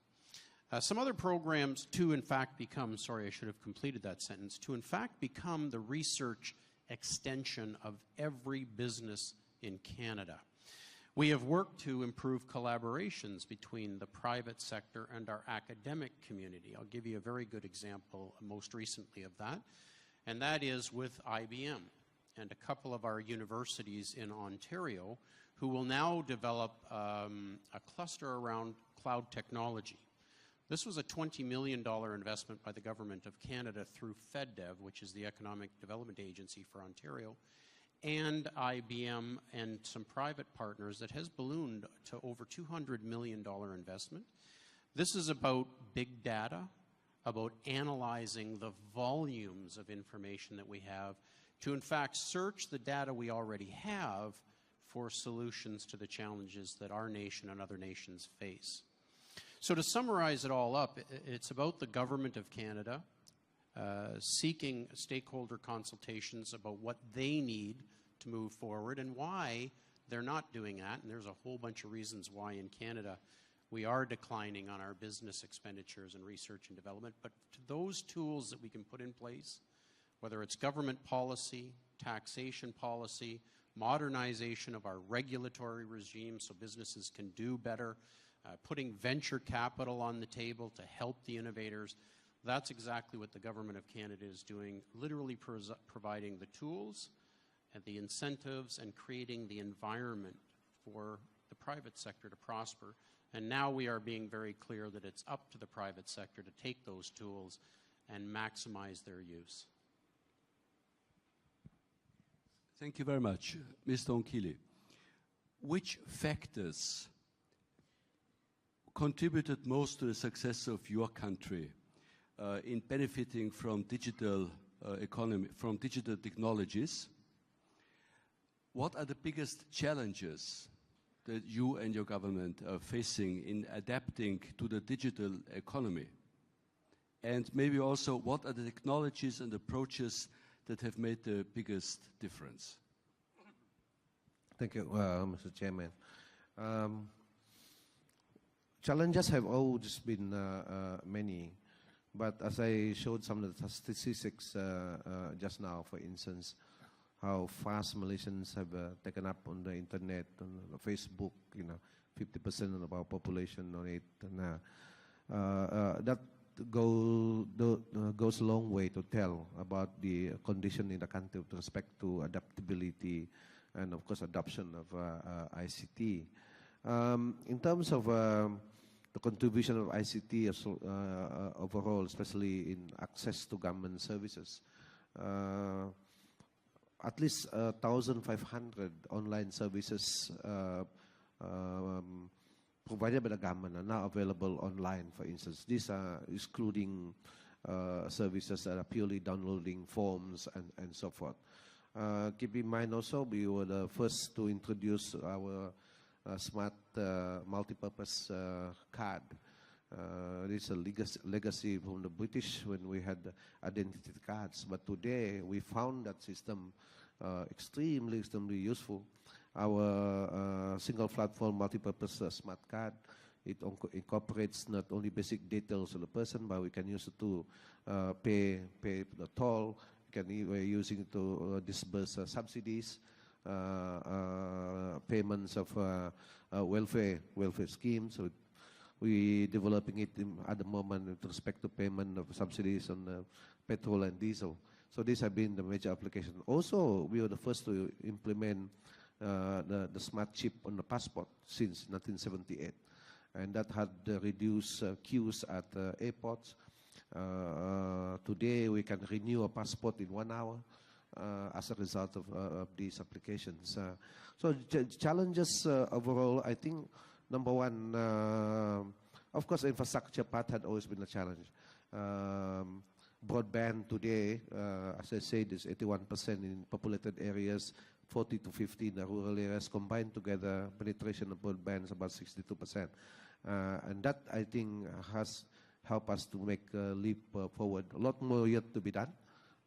Some other programs to in fact become, sorry, I should have completed that sentence, to in fact become the research extension of every business in Canada. We have worked to improve collaborations between the private sector and our academic community. I'll give you a very good example most recently of that, and that is with IBM and a couple of our universities in Ontario who will now develop a cluster around cloud technology. This was a $20 million investment by the Government of Canada through FedDev, which is the Economic Development Agency for Ontario, and IBM and some private partners that has ballooned to over $200 million investment. This is about big data, about analyzing the volumes of information that we have to in fact search the data we already have for solutions to the challenges that our nation and other nations face. So to summarize it all up, it's about the Government of Canada seeking stakeholder consultations about what they need to move forward and why they're not doing that. And there's a whole bunch of reasons why in Canada we are declining on our business expenditures and research and development. But to those tools that we can put in place, whether it's government policy, taxation policy, modernization of our regulatory regime so businesses can do better, putting venture capital on the table to help the innovators, that's exactly what the Government of Canada is doing, literally providing the tools and the incentives and creating the environment for the private sector to prosper. And now we are being very clear that it's up to the private sector to take those tools and maximize their use. Thank you very much. Mr. Ongkili, which factors contributed most to the success of your country in benefiting from digital economy, from digital technologies? What are the biggest challenges that you and your government are facing in adapting to the digital economy? And maybe also, what are the technologies and approaches that have made the biggest difference? Thank you, Mr. Chairman. Challenges have always been many, but as I showed some of the statistics just now, for instance, how fast Malaysians have taken up on the internet, on Facebook, 50% of our population on it, and that goes a long way to tell about the condition in the country with respect to adaptability and, of course, adoption of ICT. In terms of the contribution of ICT overall, especially in access to government services, at least 1,500 online services provided by the government are now available online, for instance. These are excluding services that are purely downloading forms and so forth. Keep in mind also, we were the first to introduce our smart multi-purpose card. It's a legacy from the British when we had identity cards. But today, we found that system extremely useful. Our single platform multi-purpose smart card, it incorporates not only basic details of the person, but we can use it to pay the toll. We're using it to disburse subsidies, payments of welfare schemes. So we're developing it at the moment with respect to payment of subsidies on petrol and diesel. So these have been the major applications. Also, we were the first to implement the smart chip on the passport since 1978. And that had reduced queues at airports. Today, we can renew a passport in 1 hour as a result of these applications. So challenges overall, I think, number one, of course, infrastructure part had always been a challenge. Broadband today, as I said, is 81% in populated areas, 40 to 50 in the rural areas. Combined together, penetration of broadband is about 62%. And that, I think, has helped us to make a leap forward. A lot more yet to be done,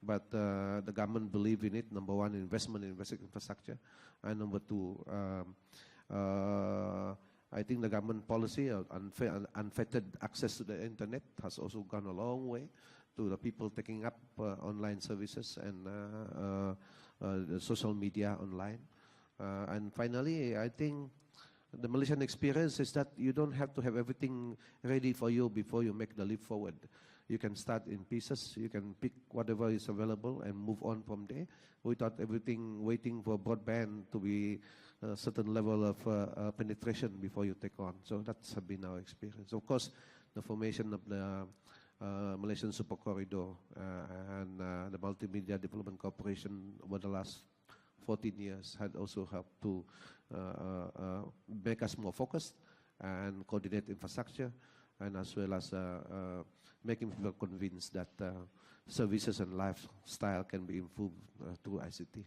but the government believes in it. Number one, investment in basic infrastructure. And number two, I think the government policy of unfettered access to the internet has also gone a long way to the people taking up online services and the social media online. And finally, I think the Malaysian experience is that you don't have to have everything ready for you before you make the leap forward. You can start in pieces. You can pick whatever is available and move on from there without everything waiting for broadband to be a certain level of penetration before you take on. So that's been our experience. Of course, the formation of the Malaysian Super Corridor and the Multimedia Development Corporation over the last 14 years had also helped to make us more focused and coordinate infrastructure, and as well as making people convinced that services and lifestyle can be improved through ICT.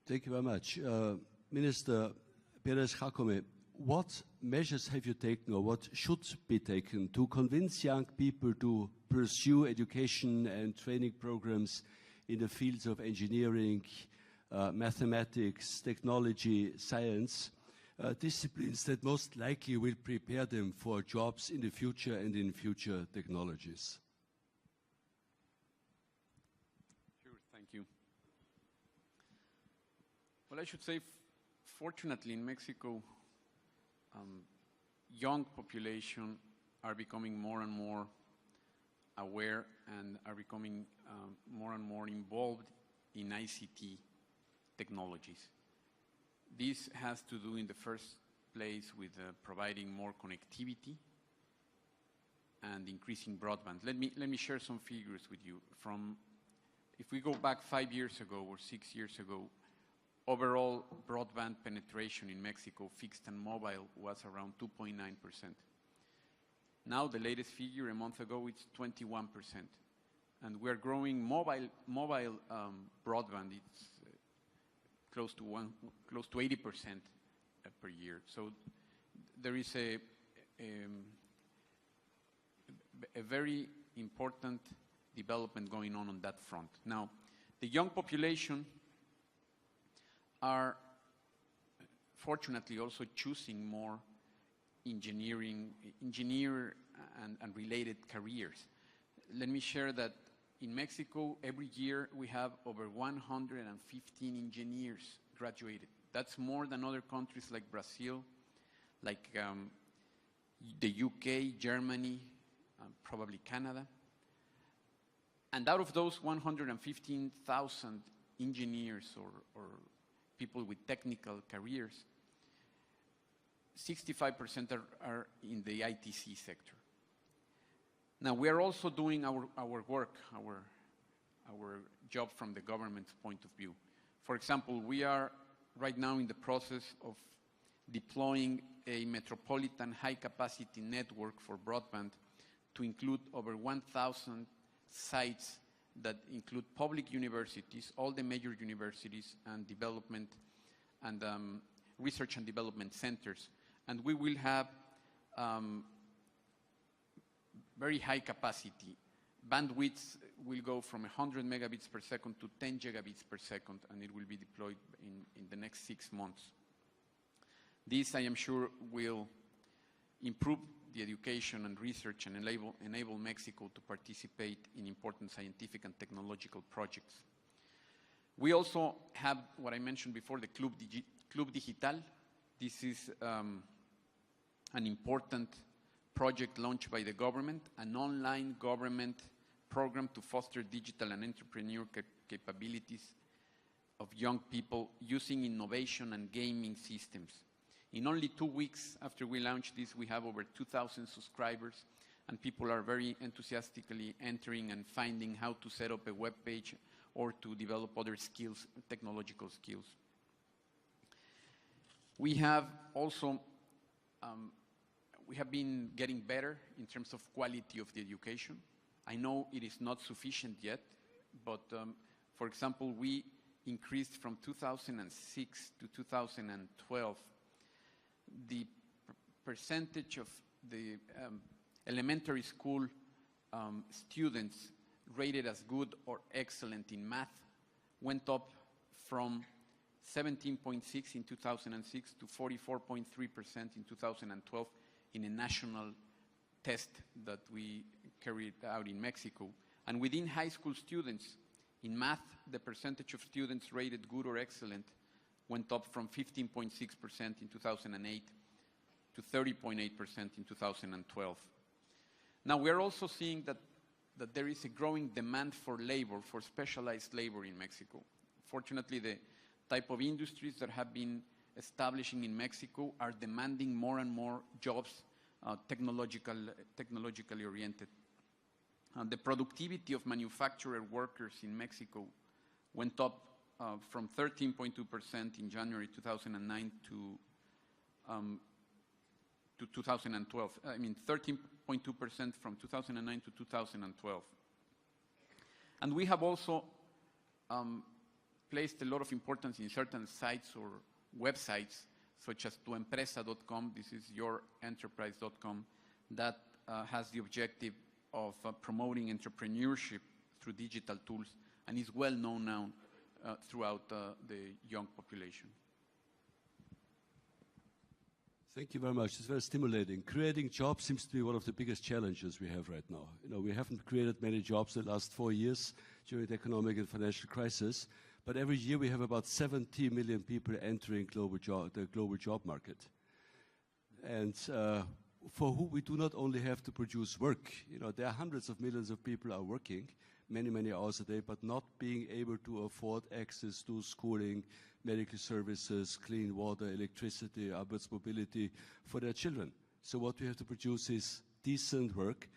Thank you very much. Minister Perez Jacome, what measures have you taken, or what should be taken, to convince young people to pursue education and training programs in the fields of engineering, mathematics, technology, science, disciplines that most likely will prepare them for jobs in the future and in future technologies? Sure, thank you. Well, I should say, fortunately, in Mexico, young population are becoming more and more aware and are becoming more and more involved in ICT technologies. This has to do in the first place with providing more connectivity and increasing broadband. Let me share some figures with you. If we go back 5 years ago or 6 years ago, overall broadband penetration in Mexico, fixed and mobile, was around 2.9%. Now the latest figure a month ago, it's 21%. And we're growing mobile broadband. It's close to 80% per year. So there is a very important development going on that front. Now, the young population are fortunately also choosing more engineer and related careers. Let me share that in Mexico, every year we have over 115 engineers graduated. That's more than other countries like Brazil, like the UK, Germany, probably Canada. And out of those 115,000 engineers or people with technical careers, 65% are in the ITC sector. Now, we are also doing our work, our job from the government's point of view. For example, we are right now in the process of deploying a metropolitan high-capacity network for broadband to include over 1,000 sites that include public universities, all the major universities, and development and research and development centers. And we will have very high capacity. Bandwidth will go from 100 megabits per second to 10 gigabits per second, and it will be deployed in the next 6 months. This, I am sure, will improve the education and research and enable Mexico to participate in important scientific and technological projects. We also have what I mentioned before, the Club Digital. This is an important project launched by the government, an online government program to foster digital and entrepreneurial capabilities of young people using innovation and gaming systems. In only 2 weeks after we launched this, we have over 2,000 subscribers, and people are very enthusiastically entering and finding how to set up a web page or to develop other skills, technological skills. We have also we have been getting better in terms of quality of the education. I know it is not sufficient yet, but for example, we increased from 2006 to 2012 the percentage of the elementary school students rated as good or excellent in math went up from 17.6 in 2006 to 44.3% in 2012 in a national test that we carried out in Mexico. And within high school students, in math, the percentage of students rated good or excellent went up from 15.6% in 2008 to 30.8% in 2012. Now, we're also seeing that there is a growing demand for labor, for specialized labor in Mexico. Fortunately, the type of industries that have been establishing in Mexico are demanding more and more jobs, technologically oriented. The productivity of manufacturer workers in Mexico went up from 13.2% in January 2009 to 2012. I mean, 13.2% from 2009 to 2012. And we have also placed a lot of importance in certain sites or websites such as tuempresa.com, this is yourenterprise.com, that has the objective of promoting entrepreneurship through digital tools and is well known now throughout the young population. Thank you very much. It's very stimulating. Creating jobs seems to be one of the biggest challenges we have right now. You know, we haven't created many jobs in the last 4 years during the economic and financial crisis, but every year we have about 70 million people entering the global job market. And for whom we do not only have to produce work, you know, there are hundreds of millions of people are working many, many hours a day, but not being able to afford access to schooling, medical services, clean water, electricity, upwards mobility for their children. So what we have to produce is decent work,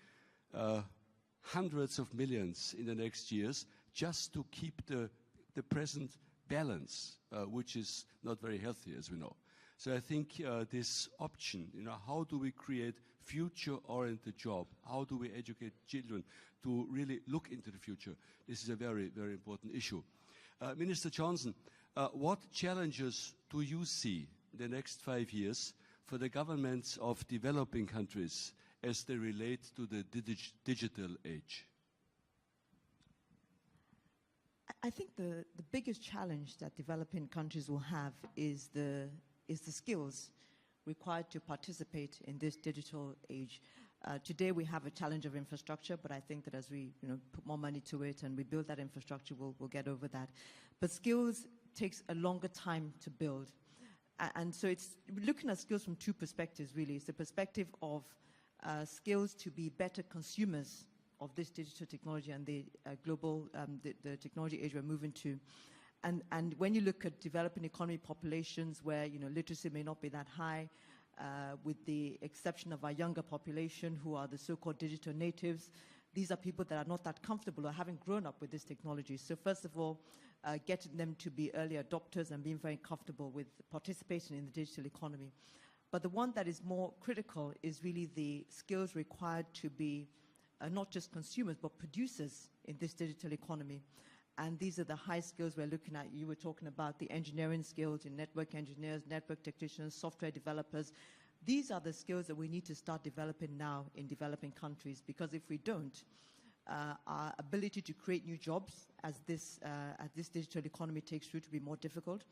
hundreds of millions in the next years, just to keep the present balance, which is not very healthy, as we know. So I think this option, you know, how do we create future-oriented job? How do we educate children to really look into the future? This is a very, very important issue. Minister Johnson, what challenges do you see in the next 5 years for the governments of developing countries as they relate to the digital age? I think the biggest challenge that developing countries will have is the skills required to participate in this digital age. Today we have a challenge of infrastructure, but I think that as we put more money to it and we build that infrastructure, we'll get over that. But skills takes a longer time to build. And so it's looking at skills from two perspectives, really. It's the perspective of skills to be better consumers of this digital technology and the global the technology age we're moving to. And when you look at developing economy populations where literacy may not be that high, with the exception of our younger population who are the so-called digital natives, these are people that are not that comfortable or haven't grown up with this technology. So first of all, getting them to be early adopters and being very comfortable with participating in the digital economy. But the one that is more critical is really the skills required to be not just consumers, but producers in this digital economy. And these are the high skills we're looking at. You were talking about the engineering skills in network engineers, network technicians, software developers. These are the skills that we need to start developing now in developing countries, because if we don't, our ability to create new jobs as this digital economy takes root will be more difficult.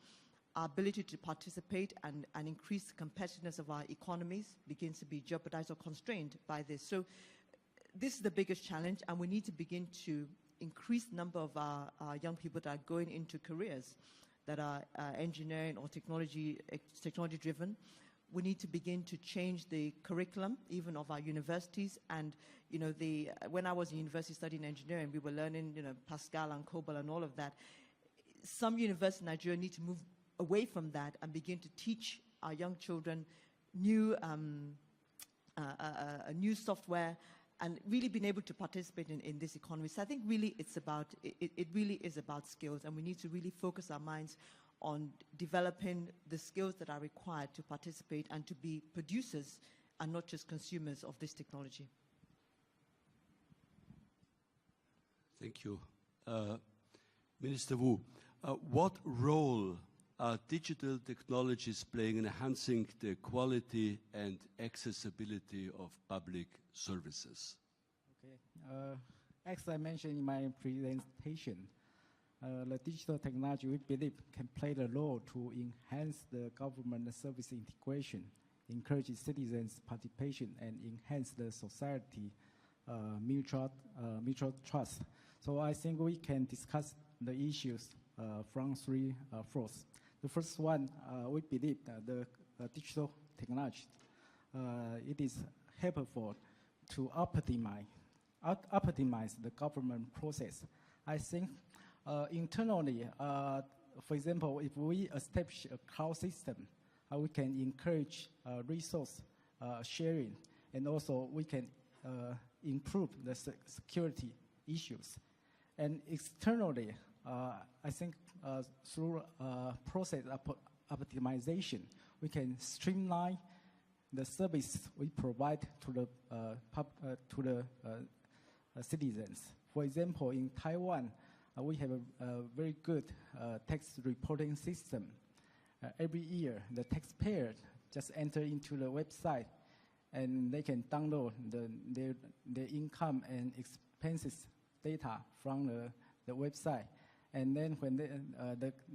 Our ability to participate and increase the competitiveness of our economies begins to be jeopardized or constrained by this. So this is the biggest challenge, and we need to begin to increase the number of our young people that are going into careers that are engineering or technology driven. We need to begin to change the curriculum even of our universities. And when I was in university studying engineering, we were learning Pascal and COBOL and all of that. Some universities in Nigeria need to move away from that and begin to teach our young children new software, and really being able to participate in this economy. So I think really it really is about skills, and we need to really focus our minds on developing the skills that are required to participate and to be producers and not just consumers of this technology. Thank you. Minister Wu, what role are digital technologies playing in enhancing the quality and accessibility of public services? Okay. As I mentioned in my presentation, the digital technology, we believe, can play the role to enhance the government service integration, encourage citizens' participation, and enhance the society mutual trust. So I think we can discuss the issues from three fronts. The first one, we believe that the digital technology, it is helpful to optimize the government process. I think internally, for example, if we establish a cloud system, we can encourage resource sharing, and also we can improve the security issues. And externally, I think through process optimization, we can streamline the service we provide to the citizens. For example, in Taiwan, we have a very good tax reporting system, every year the taxpayer just enter into the website and they can download their income and expenses data from the website. And then when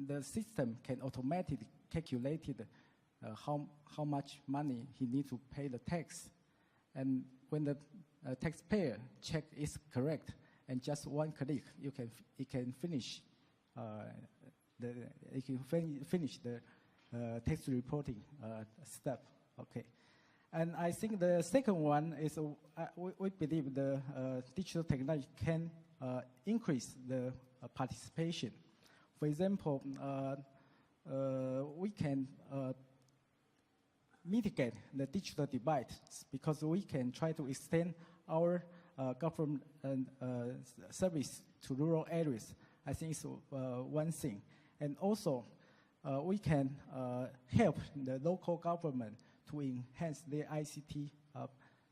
the system can automatically calculate how much money he needs to pay the tax. And when the taxpayer check is correct, and just one click, it can finish the tax reporting step. Okay, and I think the second one is we believe the digital technology can increase the participation. For example, we can mitigate the digital divide because we can try to extend our government service to rural areas. I think it's one thing. And also, we can help the local government to enhance their ICT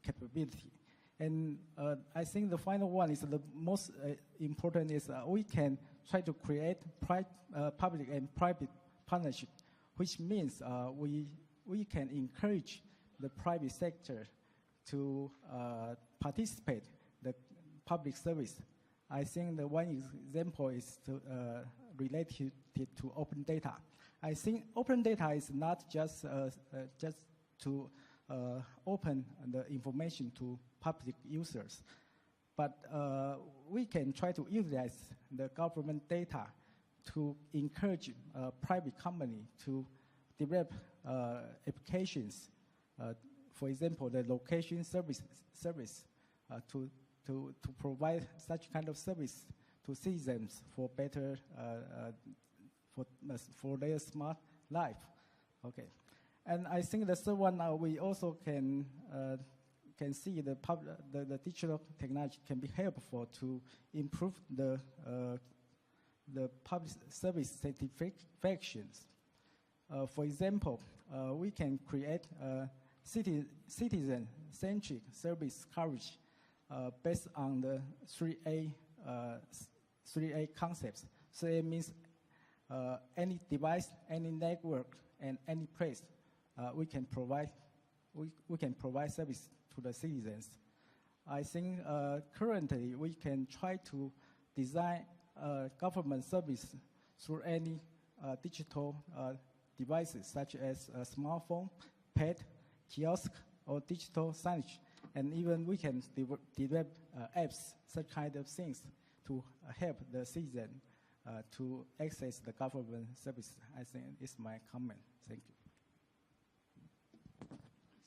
capability. And I think the final one is the most important is we can try to create public and private partnership, which means we can encourage the private sector to participate the public service. I think the one example is related to open data. I think open data is not just to open the information to public users, but we can try to utilize the government data to encourage private company to develop applications. For example, the location service to provide such kind of service to citizens for better for their smart life. Okay, and I think the third one we also can see the digital technology can be helpful to improve the public service certifications. For example, we can create citizen-centric service coverage based on the 3A concepts. So it means any device, any network, and any place we can provide service to the citizens. I think currently we can try to design government service through any digital devices such as a smartphone, pad, kiosk, or digital signage. And even we can develop apps, such kind of things, to help the citizen to access the government service. I think it's my comment. Thank you.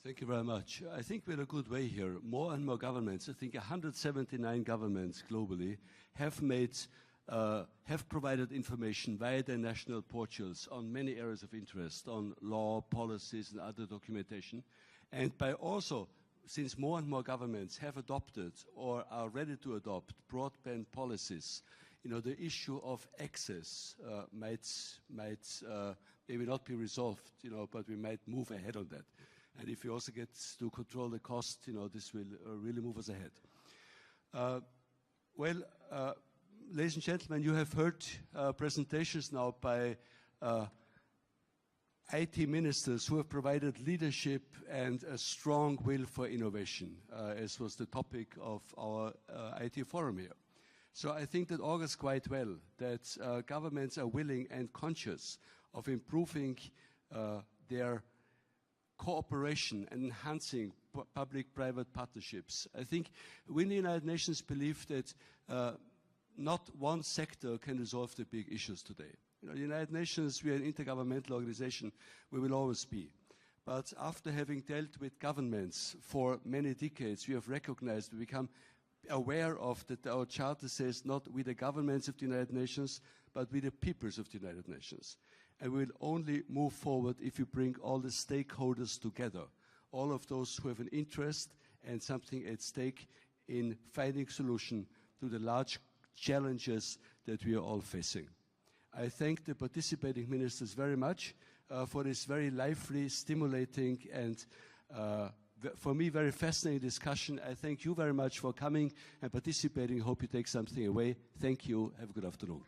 Thank you very much. I think we're in a good way here. More and more governments, I think 179 governments globally, have provided information via their national portals on many areas of interest, on law, policies, and other documentation. And by also, since more and more governments have adopted or are ready to adopt broadband policies, the issue of access might maybe not be resolved, but we might move ahead on that. And if we also get to control the cost, this will really move us ahead. Ladies and gentlemen, you have heard presentations now by IT ministers who have provided leadership and a strong will for innovation, as was the topic of our IT forum here. So I think that augurs quite well that governments are willing and conscious of improving their cooperation and enhancing public-private partnerships. I think we in the United Nations believe that not one sector can resolve the big issues today. The United Nations, we are an intergovernmental organization, we will always be. But after having dealt with governments for many decades, we have recognized, we become aware of that our charter says not we the governments of the United Nations, but we the peoples of the United Nations. And we will only move forward if we bring all the stakeholders together, all of those who have an interest and something at stake in finding solution to the large challenges that we are all facing. I thank the participating ministers very much for this very lively, stimulating, and for me very fascinating discussion. I thank you very much for coming and participating. Hope you take something away. Thank you. Have a good afternoon.